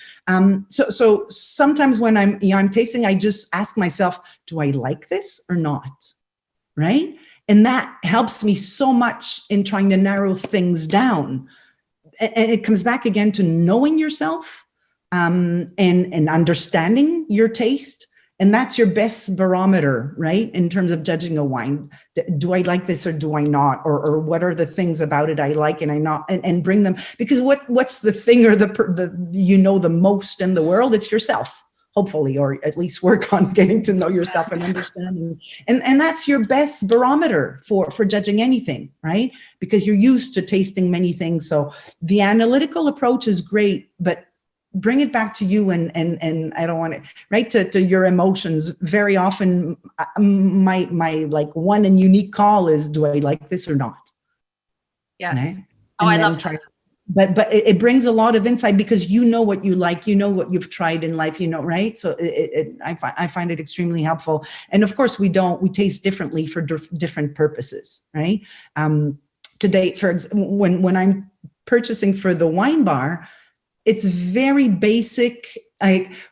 So sometimes when I'm tasting, I just ask myself, do I like this or not? Right? And that helps me so much in trying to narrow things down. And it comes back again to knowing yourself. And understanding your taste. And that's your best barometer, right? In terms of judging a wine. Do I like this or do I not? Or what are the things about it I like and I not, and bring them, because what's the thing or the most in the world? It's yourself, hopefully, or at least work on getting to know yourself and understanding. And that's your best barometer for judging anything, right? Because you're used to tasting many things. So the analytical approach is great, but bring it back to you and I don't want it right to your emotions. Very often my like one and unique call is, do I like this or not? Yes. Right? Oh, I love that. But it brings a lot of insight because you know what you like, you know what you've tried in life, right? So I find it extremely helpful. And of course we taste differently for different purposes, right? Today, when I'm purchasing for the wine bar, it's very basic.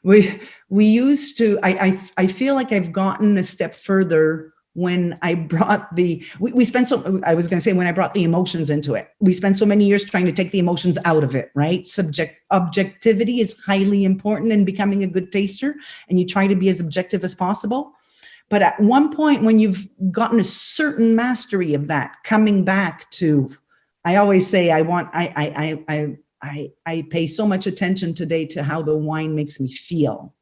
We used to, I feel like I've gotten a step further when I brought when I brought the emotions into it. We spent so many years trying to take the emotions out of it, right? Objectivity is highly important in becoming a good taster, and you try to be as objective as possible. But at one point when you've gotten a certain mastery of that, coming back to, I always say I pay so much attention today to how the wine makes me feel,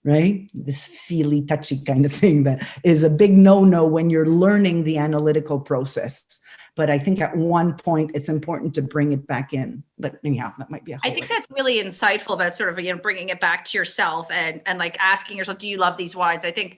right? This feely, touchy kind of thing that is a big no-no when you're learning the analytical process. But I think at one point it's important to bring it back in. But anyhow, that might be I think that's really insightful about sort of, bringing it back to yourself and like asking yourself, do you love these wines? I think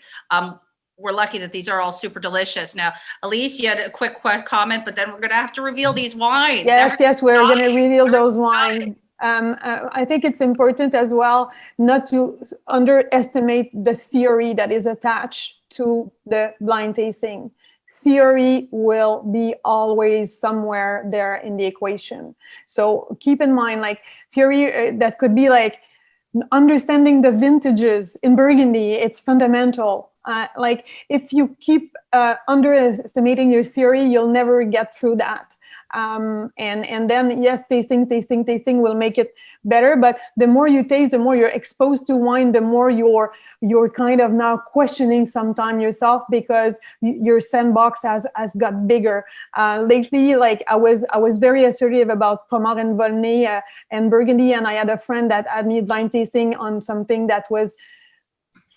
we're lucky that these are all super delicious. Now, Elyse, you had a quick comment, but then we're going to have to reveal these wines. Yes, we're going to reveal those wines. I think it's important as well not to underestimate the theory that is attached to the blind tasting. Theory will be always somewhere there in the equation. So keep in mind, like theory that could be like understanding the vintages in Burgundy. It's fundamental. Like if you keep underestimating your theory, you'll never get through that. And then yes, tasting will make it better. But the more you taste, the more you're exposed to wine, the more you're kind of now questioning sometimes yourself, because your sandbox has got bigger. Lately, like I was very assertive about Pommard and Volnay and Burgundy, and I had a friend that had me blind tasting on something that was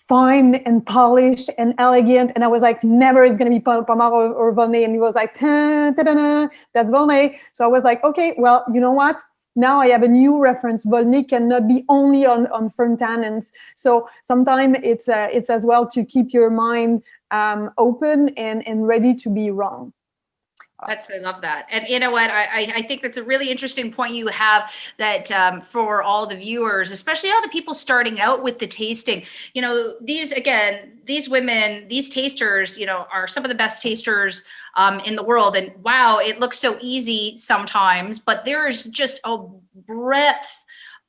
fine and polished and elegant, and I was like, never it's going to be Pommard or Volnay, and he was like, that's Volnay. So I was like, okay, well, you know what? Now I have a new reference. Volnay cannot be only on firm tannins. So sometimes it's as well to keep your mind open and ready to be wrong. I love that. And you know what? I think that's a really interesting point you have, that for all the viewers, especially all the people starting out with the tasting, these women, these tasters, are some of the best tasters in the world. And wow, it looks so easy sometimes, but there's just a breadth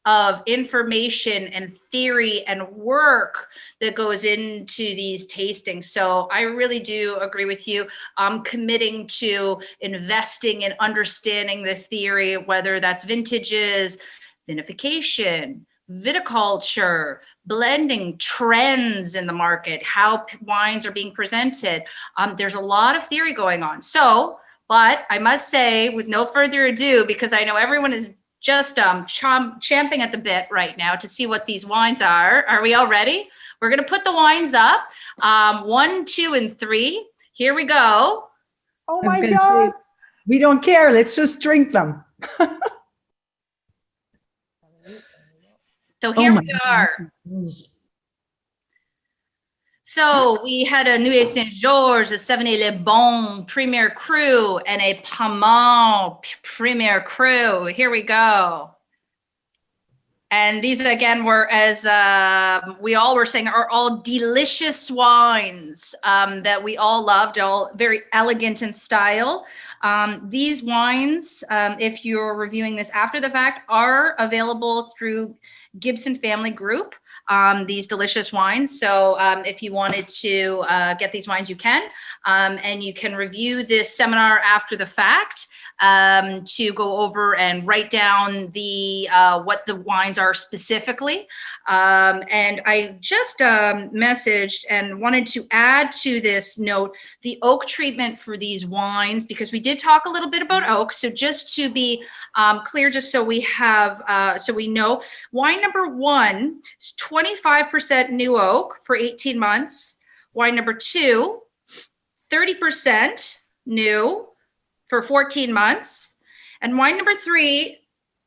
of information and theory and work that goes into these tastings. So I really do agree with you. I'm committing to investing in understanding the theory, whether that's vintages, vinification, viticulture, blending, trends in the market, how wines are being presented. There's a lot of theory going on. So, but I must say, with no further ado, because I know everyone is just champing at the bit right now to see what these wines are. Are we all ready? We're going to put the wines up. 1, 2, and 3. Here we go. Oh my God. We don't care. Let's just drink them. So here we are. So we had a Nuit Saint-Georges, a Savenay Le Bon Premier Cru, and a Pommard Premier Cru. Here we go. And these again were, as we all were saying, are all delicious wines that we all loved, all very elegant in style. These wines, if you're reviewing this after the fact, are available through Gibson Family Group. These delicious wines. So if you wanted to get these wines, you can. And you can review this seminar after the fact to go over and write down the what the wines are specifically. And I just messaged and wanted to add to this note the oak treatment for these wines, because we did talk a little bit about oak. So just to be clear, just so we have, so we know, wine number 1 is 25% new oak for 18 months. Wine number 2, 30% new for 14 months. And wine number 3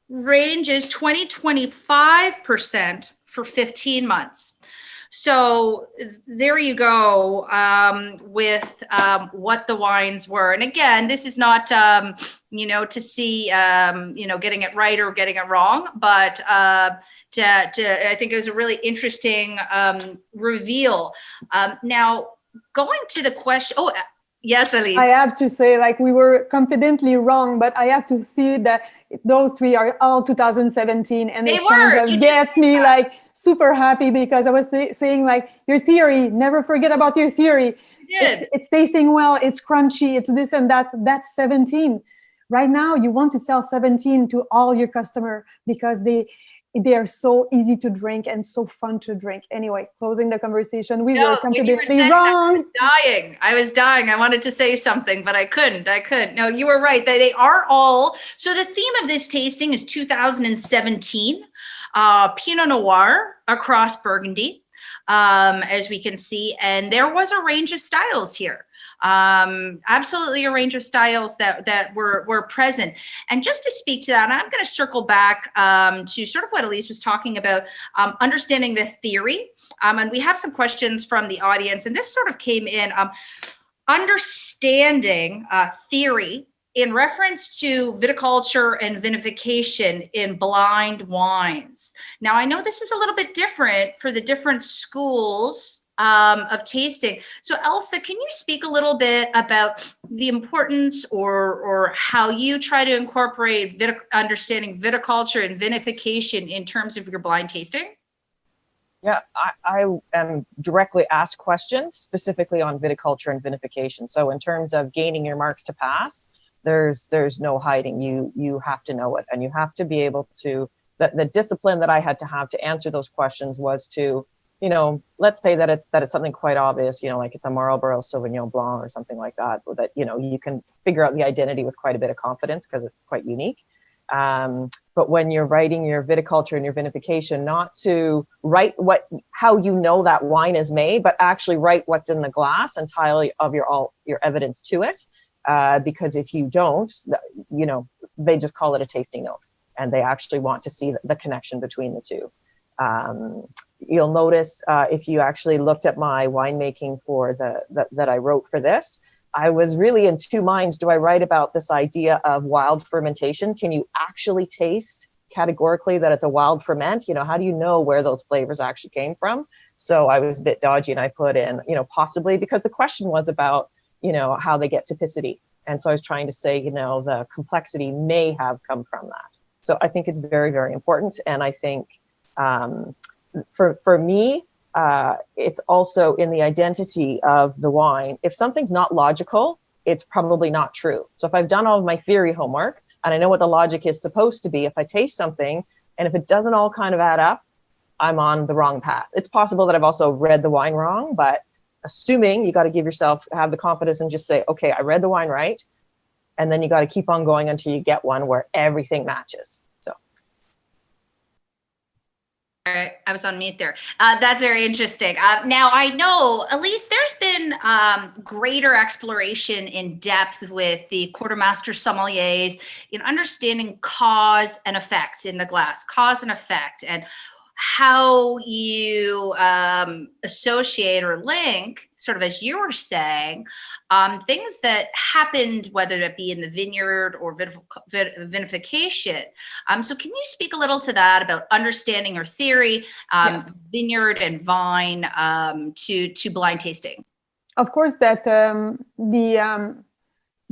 ranges 20-25% for 15 months. So there you go with what the wines were. And again, this is not, to see, getting it right or getting it wrong, but I think it was a really interesting reveal. Now, going to the question, yes, Elyse. I have to say, we were confidently wrong, but I have to see that those 3 are all 2017, and it kind of gets me super happy, because I was saying your theory, never forget about your theory. It's tasting well, it's crunchy, it's this and that. That's 17. Right now, you want to sell 17 to all your customer, because they are so easy to drink and so fun to drink. Anyway, closing the conversation, we were completely wrong. I was dying. I wanted to say something, but I couldn't. No, you were right. They are all. So the theme of this tasting is 2017 Pinot Noir across Burgundy, as we can see. And there was a range of styles here. Absolutely a range of styles that were present. And just to speak to that, I'm going to circle back to sort of what Elyse was talking about, understanding the theory. And we have some questions from the audience, and this sort of came in, understanding theory in reference to viticulture and vinification in blind wines. Now, I know this is a little bit different for the different schools of tasting. So Elsa, can you speak a little bit about the importance or how you try to incorporate understanding viticulture and vinification in terms of your blind tasting? Yeah, I am directly asked questions specifically on viticulture and vinification. So in terms of gaining your marks to pass, there's no hiding. You have to know it, and you have to be able to, the discipline that I had to have to answer those questions was to, let's say that it's something quite obvious, like it's a Marlborough Sauvignon Blanc or something like that, that, you can figure out the identity with quite a bit of confidence because it's quite unique. But when you're writing your viticulture and your vinification, not to write how you know that wine is made, but actually write what's in the glass and tile of your evidence to it. Because if you don't, they just call it a tasting note, and they actually want to see the connection between the two. You'll notice if you actually looked at my winemaking for that I wrote for this, I was really in two minds. Do I write about this idea of wild fermentation? Can you actually taste categorically that it's a wild ferment? How do you know where those flavors actually came from? So I was a bit dodgy, and I put in, possibly because the question was about, how they get typicity. And so I was trying to say, the complexity may have come from that. So I think it's very, very important. And I think for me, it's also in the identity of the wine. If something's not logical, it's probably not true. So if I've done all of my theory homework and I know what the logic is supposed to be, if I taste something and if it doesn't all kind of add up, I'm on the wrong path. It's possible that I've also read the wine wrong, but assuming, you got to have the confidence and just say, okay, I read the wine right. And then you got to keep on going until you get one where everything matches. So. All right, I was on mute there. That's very interesting. Now, I know, Elyse, there's been greater exploration in depth with the Court of Master Sommeliers in understanding cause and effect in the glass, cause and effect. And how you associate or link, sort of as you were saying, things that happened, whether it be in the vineyard or vinification. So can you speak a little to that about understanding your theory, Yes. vineyard and vine, to blind tasting? Of course, that the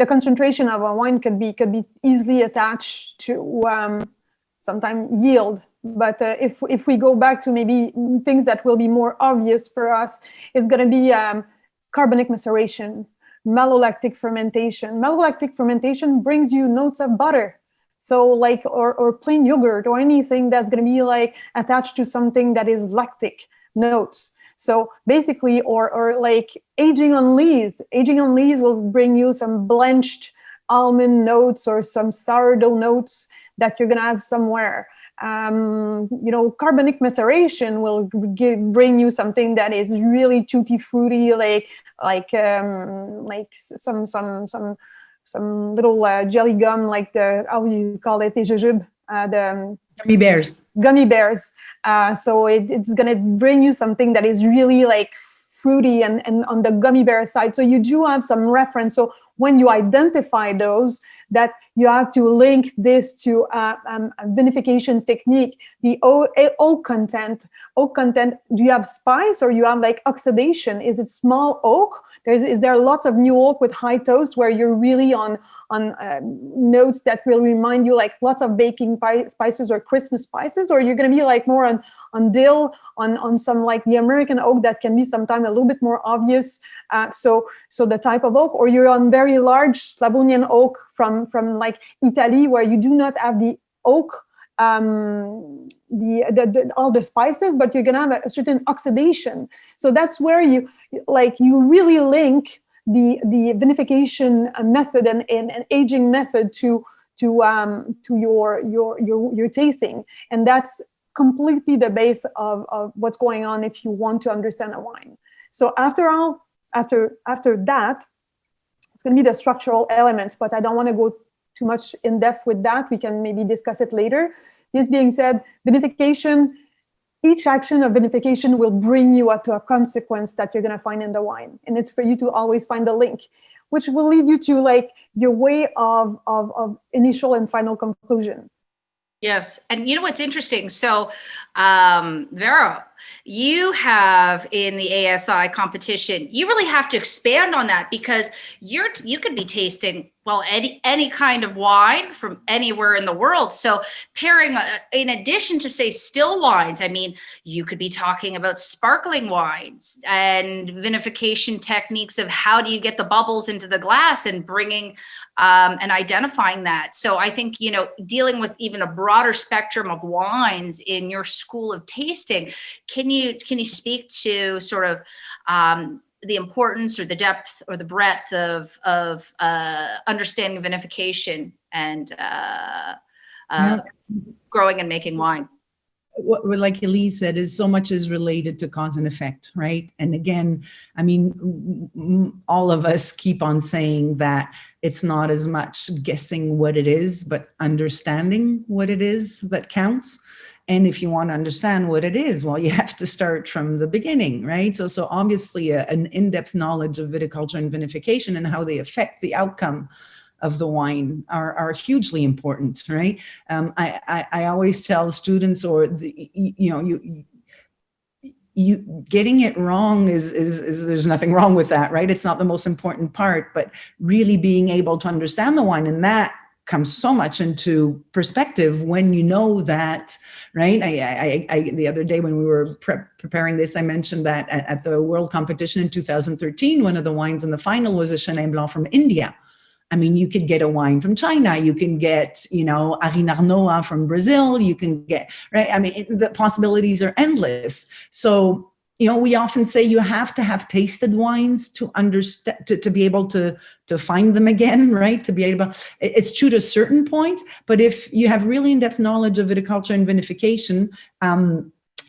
concentration of a wine could be easily attached to sometimes yield. But if we go back to maybe things that will be more obvious for us, it's going to be carbonic maceration, malolactic fermentation. Malolactic fermentation brings you notes of butter. So like, or plain yogurt or anything that's going to be like attached to something that is lactic notes. So basically, or like aging on lees. Aging on lees will bring you some blanched almond notes or some sourdough notes that you're going to have somewhere. Carbonic maceration will bring you something that is really tutti fruity, like some little jelly gum, like how you call it, les jujubes, the Gummy bears. Gummy bears. So it's gonna bring you something that is really like fruity and on the gummy bear side. So you do have some reference. So when you identify those, that you have to link this to a vinification technique, the oak content. Oak content, do you have spice or you have like oxidation? Is it small oak? Is there lots of new oak with high toast where you're really on notes that will remind you like lots of baking spices or Christmas spices, or you're going to be like more on dill, on some like the American oak that can be sometimes a little bit more obvious. So the type of oak, or you're on very large Slavonian oak from like Italy, where you do not have the oak, all the spices, but you're gonna have a certain oxidation. So that's where you really link the vinification method and aging method to your tasting, and that's completely the base of what's going on if you want to understand a wine. So after that, it's going to be the structural element, but I don't want to go too much in depth with that. We can maybe discuss it later. This being said, vinification, each action of vinification will bring you up to a consequence that you're going to find in the wine. And it's for you to always find the link, which will lead you to like your way of initial and final conclusion. Yes. And you know what's interesting? So, Vero, you have in the ASI competition, you really have to expand on that, because you could be tasting, well, any kind of wine from anywhere in the world. So pairing, in addition to say still wines, I mean, you could be talking about sparkling wines and vinification techniques of how do you get the bubbles into the glass and bringing and identifying that. So I think, dealing with even a broader spectrum of wines in your school of tasting, can you speak to sort of the importance or the depth or the breadth of understanding vinification and growing and making wine? What, like Elyse said, is so much is related to cause and effect, right? And again, I mean, all of us keep on saying that it's not as much guessing what it is, but understanding what it is that counts. And if you want to understand what it is, well, you have to start from the beginning, right? So obviously an in-depth knowledge of viticulture and vinification and how they affect the outcome of the wine are hugely important, right? I always tell students, or you getting it wrong is there's nothing wrong with that, right? It's not the most important part, but really being able to understand the wine, and that comes so much into perspective when you know that, right? I the other day when we were preparing this, I mentioned that at the World Competition in 2013, one of the wines in the final was a Chenin Blanc from India. I mean, you could get a wine from China, you can get, Arinarnoa from Brazil, you can get, right? I mean, the possibilities are endless. So, we often say you have to have tasted wines to understand, to be able to find them again, right? To be able, it's true to a certain point, but if you have really in-depth knowledge of viticulture and vinification,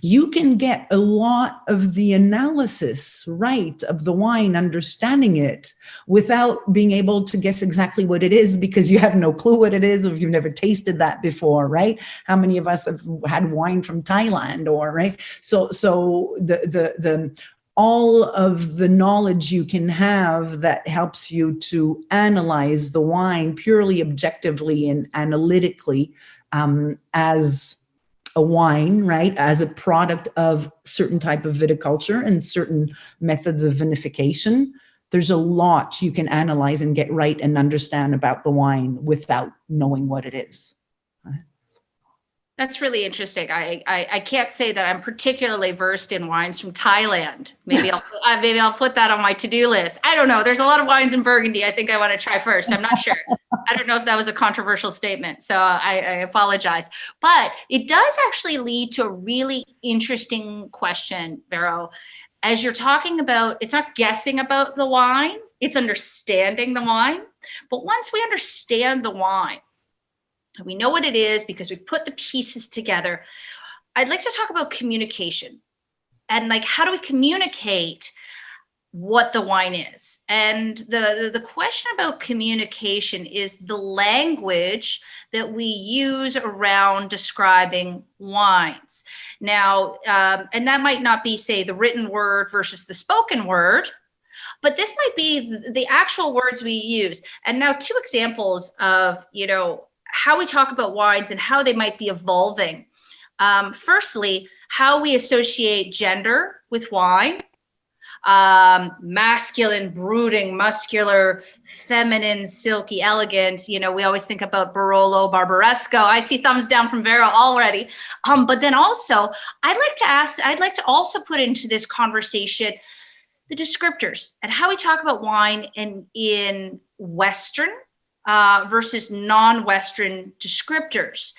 you can get a lot of the analysis right of the wine, understanding it without being able to guess exactly what it is, because you have no clue what it is, or you've never tasted that before, right? How many of us have had wine from Thailand, or right? So the all of the knowledge you can have that helps you to analyze the wine purely objectively and analytically, as a wine, right, as a product of certain type of viticulture and certain methods of vinification. There's a lot you can analyze and get right and understand about the wine without knowing what it is. That's really interesting. I can't say that I'm particularly versed in wines from Thailand. Maybe I'll put that on my to-do list. I don't know. There's a lot of wines in Burgundy I think I want to try first. I'm not sure. I don't know if that was a controversial statement, so I apologize. But it does actually lead to a really interesting question, Vero. As you're talking about, it's not guessing about the wine, it's understanding the wine. But once we understand the wine, we know what it is because we've put the pieces together. I'd like to talk about communication and like, how do we communicate what the wine is? And the question about communication is the language that we use around describing wines. Now, and that might not be, say, the written word versus the spoken word, but this might be the actual words we use. And now 2 examples of, how we talk about wines and how they might be evolving. Firstly, how we associate gender with wine. Masculine, brooding, muscular, feminine, silky, elegant. We always think about Barolo, Barbaresco. I see thumbs down from Vero already. But then also, I'd like to also put into this conversation the descriptors and how we talk about wine in Western versus non-Western descriptors.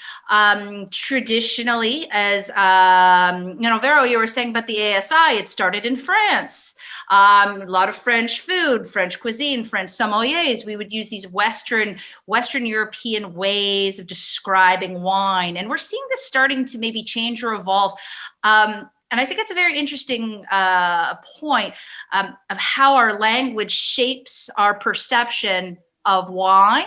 Traditionally, as Vero, you were saying about the ASI, it started in France. A lot of French food, French cuisine, French sommeliers. We would use these Western European ways of describing wine, and we're seeing this starting to maybe change or evolve. And I think it's a very interesting point of how our language shapes our perception of wine,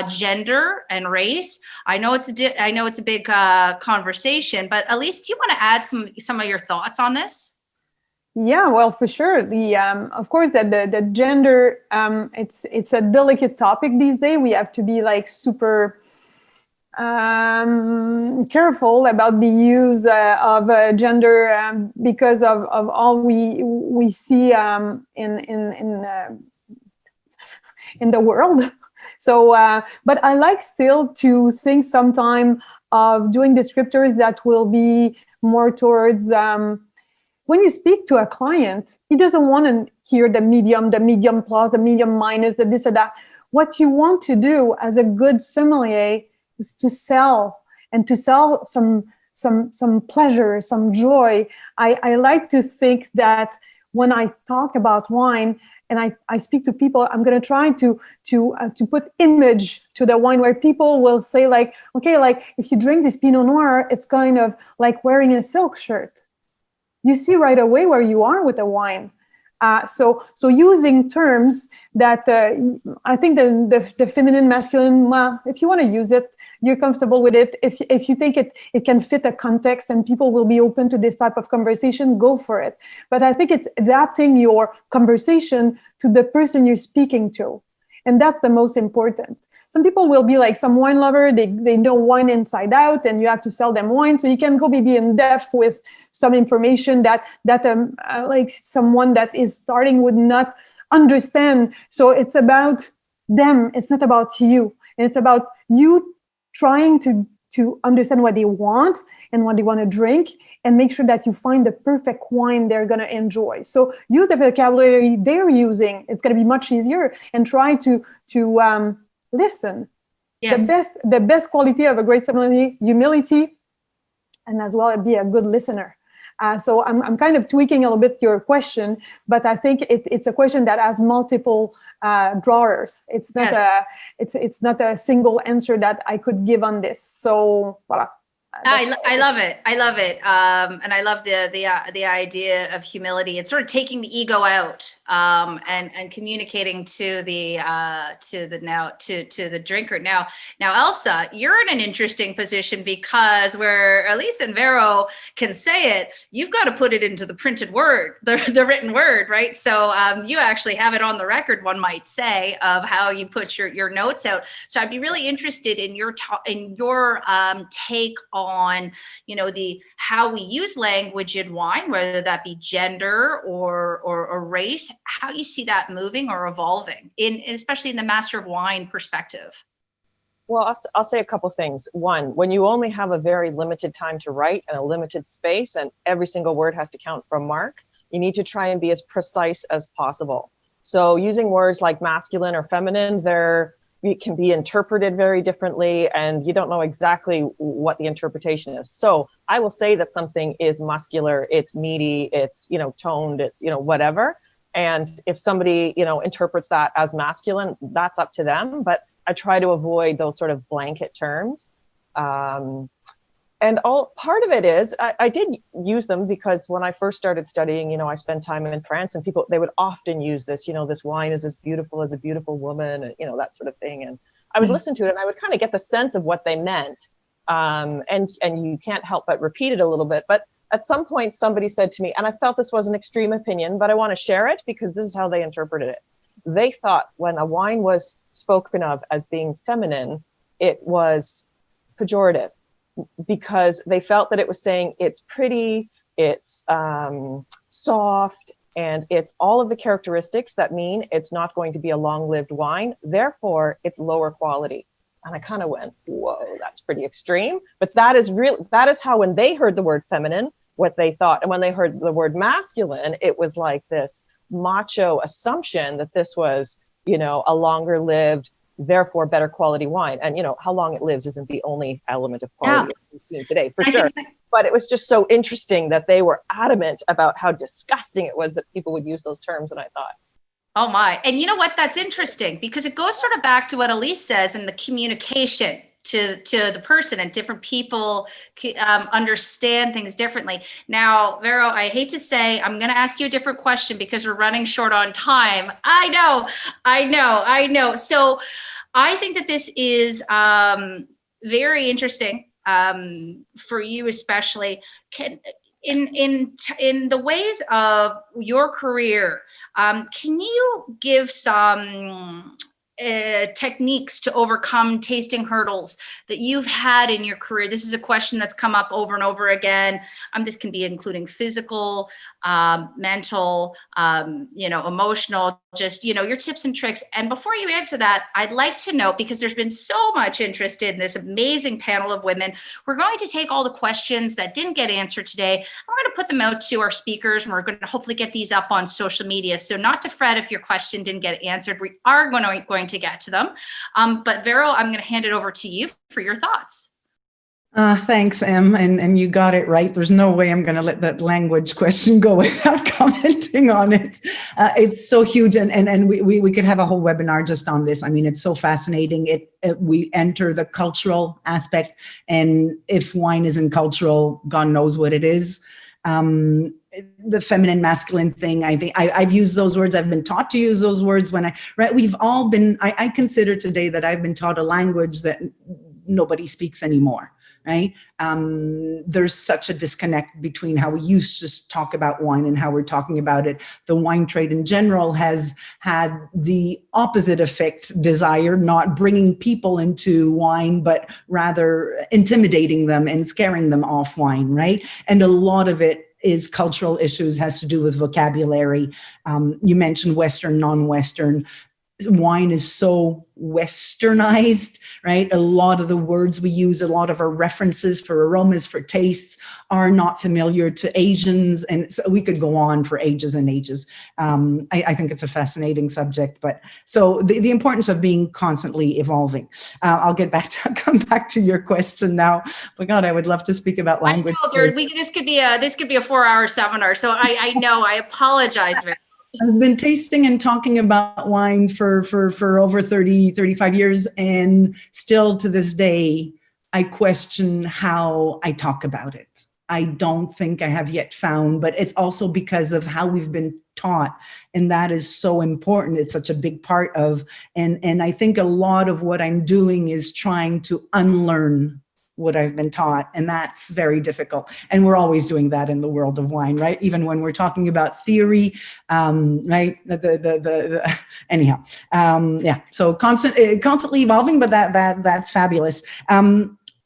gender, and race. I know it's a big conversation, but Elyse, do you want to add some of your thoughts on this? Yeah, well, for sure. The of course that the gender, it's a delicate topic these days. We have to be like super careful about the use of gender because of all we see in the world. So, but I like still to think sometime of doing descriptors that will be more towards, when you speak to a client, he doesn't want to hear the medium plus, the medium minus, the this or that. What you want to do as a good sommelier is to sell, and to sell some pleasure, some joy. I like to think that when I talk about wine, and I speak to people, I'm going to try to put image to the wine where people will say like, okay, like if you drink this Pinot Noir, it's kind of like wearing a silk shirt. You see right away where you are with the wine. So using terms that I think the feminine, masculine, well, if you want to use it, you're comfortable with it. If you think it can fit a context and people will be open to this type of conversation, go for it. But I think it's adapting your conversation to the person you're speaking to. And that's the most important. Some people will be like some wine lover, they know wine inside out, and you have to sell them wine. So you can go maybe in depth with some information that like someone that is starting would not understand. So it's about them, it's not about you. And it's about you trying to understand what they want and what they want to drink, and make sure that you find the perfect wine they're going to enjoy. So use the vocabulary they're using. It's going to be much easier, and try to listen. Yes. The best quality of a great sommelier, humility, and as well be a good listener. So I'm kind of tweaking a little bit your question, but I think it's a question that has multiple drawers. It's not it's not a single answer that I could give on this. So voilà. I love it. I love it. And I love the idea of humility and sort of taking the ego out, and communicating to the drinker. Now, Elsa, you're in an interesting position because where Elyse and Vero can say it, you've got to put it into the printed word, the written word, right? So you actually have it on the record, one might say, of how you put your notes out. So I'd be really interested in your take on, how we use language in wine, whether that be gender or race, how you see that moving or evolving, especially in the Master of Wine perspective. Well, I'll say a couple things. One, when you only have a very limited time to write and a limited space, and every single word has to count for a mark, you need to try and be as precise as possible. So using words like masculine or feminine, it can be interpreted very differently, and you don't know exactly what the interpretation is. So I will say that something is muscular, it's meaty, it's, toned, it's, whatever. And if somebody, interprets that as masculine, that's up to them. But I try to avoid those sort of blanket terms. And part of it is, I did use them because when I first started studying, I spent time in France, and they would often use this, this wine is as beautiful as a beautiful woman, and, that sort of thing. And I would listen to it and I would kind of get the sense of what they meant. And you can't help but repeat it a little bit. But at some point somebody said to me, and I felt this was an extreme opinion, but I want to share it because this is how they interpreted it. They thought when a wine was spoken of as being feminine, it was pejorative, because they felt that it was saying it's pretty, it's soft, and it's all of the characteristics that mean it's not going to be a long-lived wine. Therefore, it's lower quality. And I kind of went, whoa, that's pretty extreme. But that is how, when they heard the word feminine, what they thought. And when they heard the word masculine, it was like this macho assumption that this was, a longer lived, therefore better quality wine. And how long it lives isn't the only element of quality we've seen today, for sure. But it was just so interesting that they were adamant about how disgusting it was that people would use those terms. And I thought, oh my. And you know what? That's interesting because it goes sort of back to what Elyse says in the communication to the person, and different people understand things differently. Now, Vero, I hate to say, I'm going to ask you a different question because we're running short on time. I know. So I think that this is very interesting for you, especially. In the ways of your career, can you give some techniques to overcome tasting hurdles that you've had in your career? This is a question that's come up over and over again. This can be including physical, mental, emotional, just, your tips and tricks. And before you answer that, I'd like to know, because there's been so much interest in this amazing panel of women, we're going to take all the questions that didn't get answered today. I'm going to put them out to our speakers, and we're going to hopefully get these up on social media. So not to fret if your question didn't get answered. We are going to get to them. But Vero, I'm going to hand it over to you for your thoughts. Thanks, Em, and you got it right. There's no way I'm going to let that language question go without commenting on it. It's so huge, and we could have a whole webinar just on this. It's so fascinating. We enter the cultural aspect, and if wine isn't cultural, God knows what it is. The feminine, masculine thing, I think I've used those words. I've been taught to use those words we've all been, I consider today that I've been taught a language that nobody speaks anymore. Right? There's such a disconnect between how we used to talk about wine and how we're talking about it. The wine trade in general has had the opposite effect desired, not bringing people into wine, but rather intimidating them and scaring them off wine, right? And a lot of it is cultural issues, has to do with vocabulary. You mentioned Western, non-Western. Wine is so westernized, right? A lot of the words we use, a lot of our references for aromas, for tastes are not familiar to Asians. And so we could go on for ages and ages. I think it's a fascinating subject, but so the importance of being constantly evolving. I'll come back to your question now. But God, I would love to speak about language. This could be a 4-hour seminar. So I know, I apologize very much. I've been tasting and talking about wine for over 30, 35 years, and still to this day I question how I talk about it. I don't think I have yet found, but it's also because of how we've been taught. And that is so important. It's such a big part of, and I think a lot of what I'm doing is trying to unlearn what I've been taught. And that's very difficult. And we're always doing that in the world of wine, right? Even when we're talking about theory, right? Anyhow, yeah. So constantly evolving, but that's fabulous.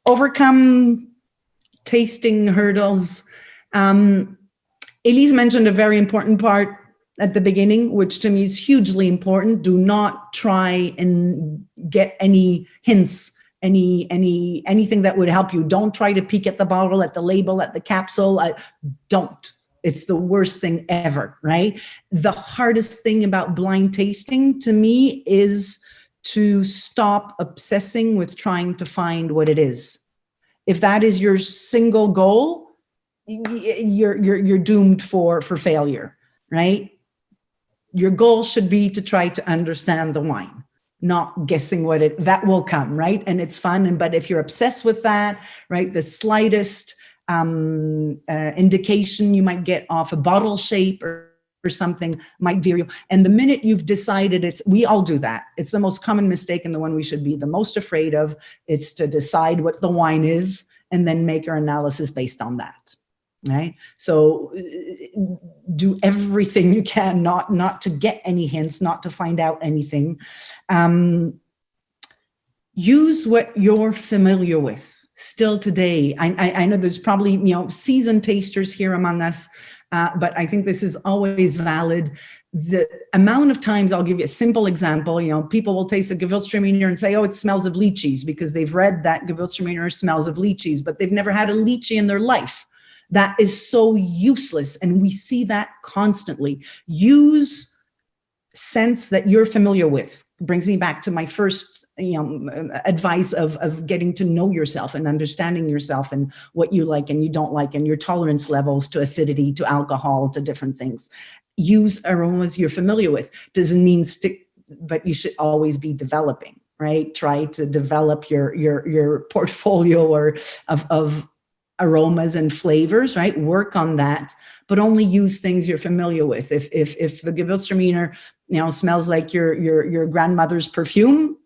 Overcome tasting hurdles. Elyse mentioned a very important part at the beginning, which to me is hugely important. Do not try and get any hints, anything that would help you. Don't try to peek at the bottle, at the label, at the capsule. Don't. It's the worst thing ever, right? The hardest thing about blind tasting to me is to stop obsessing with trying to find what it is. If that is your single goal, you're doomed for failure, right? Your goal should be to try to understand the wine, not guessing that will come, right? And it's fun. But if you're obsessed with that, right, the slightest indication you might get off a bottle shape or something might veer you. And the minute you've decided we all do that. It's the most common mistake and the one we should be the most afraid of. It's to decide what the wine is and then make our analysis based on that. Right? So do everything you can not to get any hints, not to find out anything. Use what you're familiar with. Still today, I know there's probably seasoned tasters here among us, but I think this is always valid. The amount of times, I'll give you a simple example, people will taste a Gewürztraminer and say, oh, it smells of lychees, because they've read that Gewürztraminer smells of lychees, but they've never had a lychee in their life. That is so useless. And we see that constantly. Use scents that you're familiar with. Brings me back to my first advice of getting to know yourself and understanding yourself and what you like and you don't like and your tolerance levels to acidity, to alcohol, to different things. Use aromas you're familiar with. Doesn't mean stick, but you should always be developing, right? Try to develop your portfolio of aromas and flavors, right? Work on that, but only use things you're familiar with. If the Gewürztraminer, smells like your grandmother's perfume,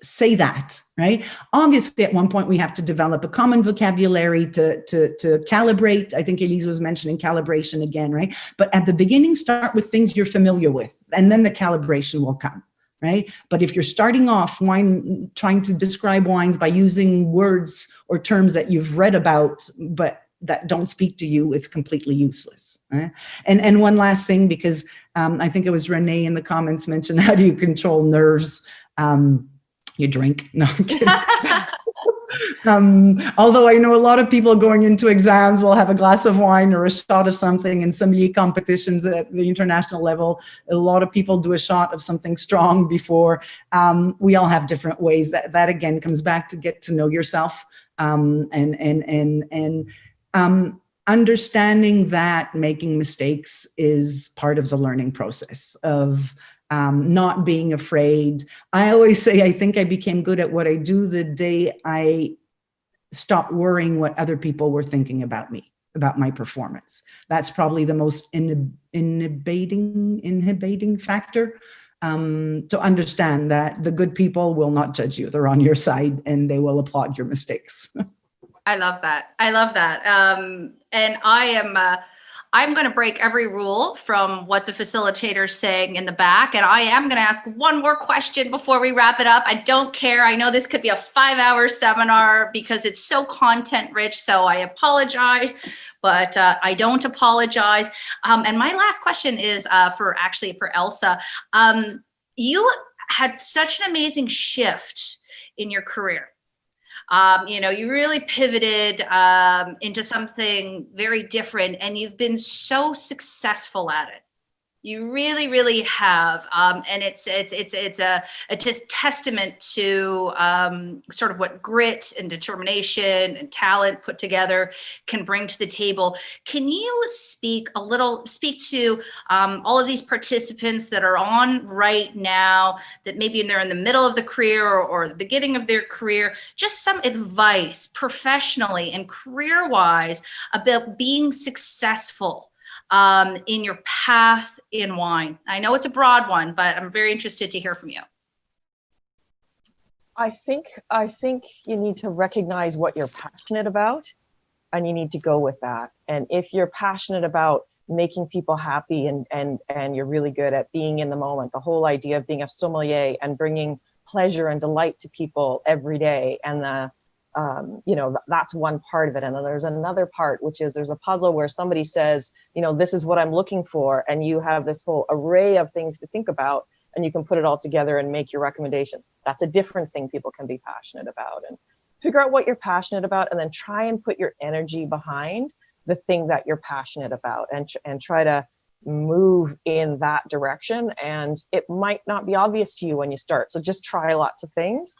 say that, right? Obviously, at one point we have to develop a common vocabulary to calibrate. I think Elyse was mentioning calibration again, right? But at the beginning, start with things you're familiar with, and then the calibration will come. Right? But if you're starting off trying to describe wines by using words or terms that you've read about, but that don't speak to you, it's completely useless. Right? And one last thing, because I think it was Renee in the comments mentioned, how do you control nerves? You drink. No, I'm kidding. Although I know a lot of people going into exams will have a glass of wine or a shot of something. In sommelier competitions at the international level, a lot of people do a shot of something strong before. We all have different ways. That again comes back to get to know yourself, and understanding that making mistakes is part of the learning process of not being afraid. I always say, I think I became good at what I do the day I stopped worrying what other people were thinking about me, about my performance. That's probably the most inhibiting factor, to understand that the good people will not judge you. They're on your side and they will applaud your mistakes. I love that. And I'm going to break every rule from what the facilitator is saying in the back. And I am going to ask one more question before we wrap it up. I don't care. I know this could be a 5-hour seminar because it's so content rich. So I apologize, but I don't apologize. And my last question is for Elsa. You had such an amazing shift in your career. You really pivoted into something very different, and you've been so successful at it. You really, really have, and it's a testament to sort of what grit and determination and talent put together can bring to the table. Can you speak to all of these participants that are on right now, that maybe they're in the middle of the career or the beginning of their career, just some advice professionally and career-wise about being successful in your path in wine? I know it's a broad one, but I'm very interested to hear from you. I think you need to recognize what you're passionate about, and you need to go with that. And if you're passionate about making people happy and you're really good at being in the moment, the whole idea of being a sommelier and bringing pleasure and delight to people every day, and that's one part of it. And then there's another part, which is there's a puzzle where somebody says, this is what I'm looking for, and you have this whole array of things to think about, and you can put it all together and make your recommendations. That's a different thing people can be passionate about. And figure out what you're passionate about, and then try and put your energy behind the thing that you're passionate about, and try to move in that direction. And it might not be obvious to you when you start, so just try lots of things.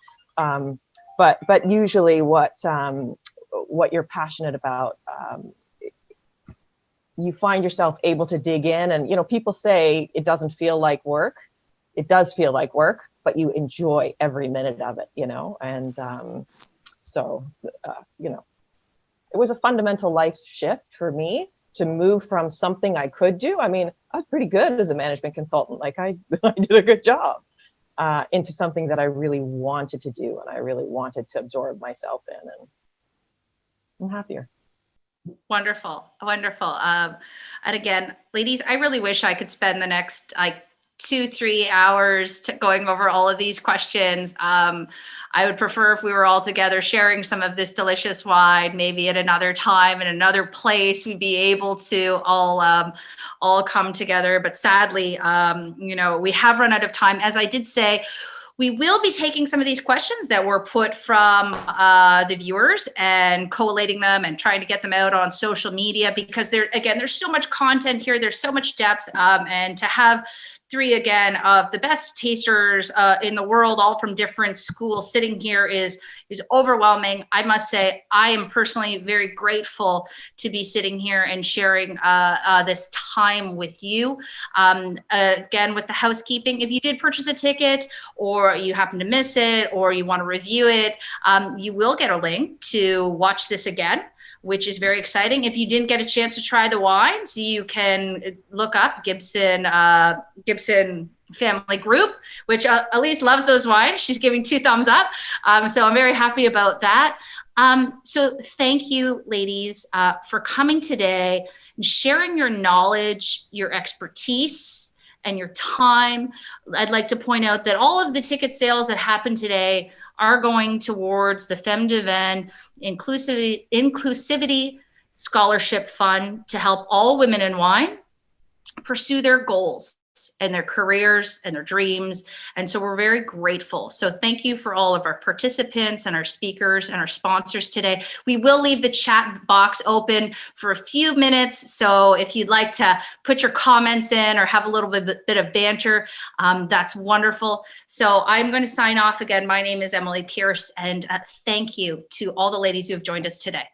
But usually what you're passionate about, you find yourself able to dig in. And people say it doesn't feel like work. It does feel like work, but you enjoy every minute of it. It was a fundamental life shift for me to move from something I could do. I mean, I was pretty good as a management consultant. Like I did a good job. Into something that I really wanted to do, and I really wanted to absorb myself in, and I'm happier. Wonderful. And again, ladies, I really wish I could spend the next 2-3 hours going over all of these questions. I would prefer if we were all together sharing some of this delicious wine, maybe at another time, in another place, we'd be able to all come together. But sadly, we have run out of time. As I did say, we will be taking some of these questions that were put from the viewers and collating them and trying to get them out on social media, because there's so much content here. There's so much depth, and to have 3 again of the best tasters in the world, all from different schools, sitting here is overwhelming. I must say, I am personally very grateful to be sitting here and sharing this time with you. Again, with the housekeeping, if you did purchase a ticket, or you happen to miss it, or you want to review it, you will get a link to watch this again, which is very exciting. If you didn't get a chance to try the wines, you can look up Gibson Family Group, which Elyse loves those wines. She's giving 2 thumbs up. So I'm very happy about that. So thank you, ladies, for coming today and sharing your knowledge, your expertise, and your time. I'd like to point out that all of the ticket sales that happened today are going towards the Femmes du Vin Inclusivity Scholarship Fund to help all women in wine pursue their goals and their careers and their dreams. And so we're very grateful. So thank you for all of our participants and our speakers and our sponsors today. We will leave the chat box open for a few minutes. So if you'd like to put your comments in or have a little bit of banter, that's wonderful. So I'm going to sign off again. My name is Emily Pearce, and thank you to all the ladies who have joined us today.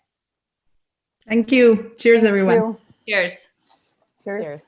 Thank you. Cheers, everyone. Thank you. Cheers. Cheers.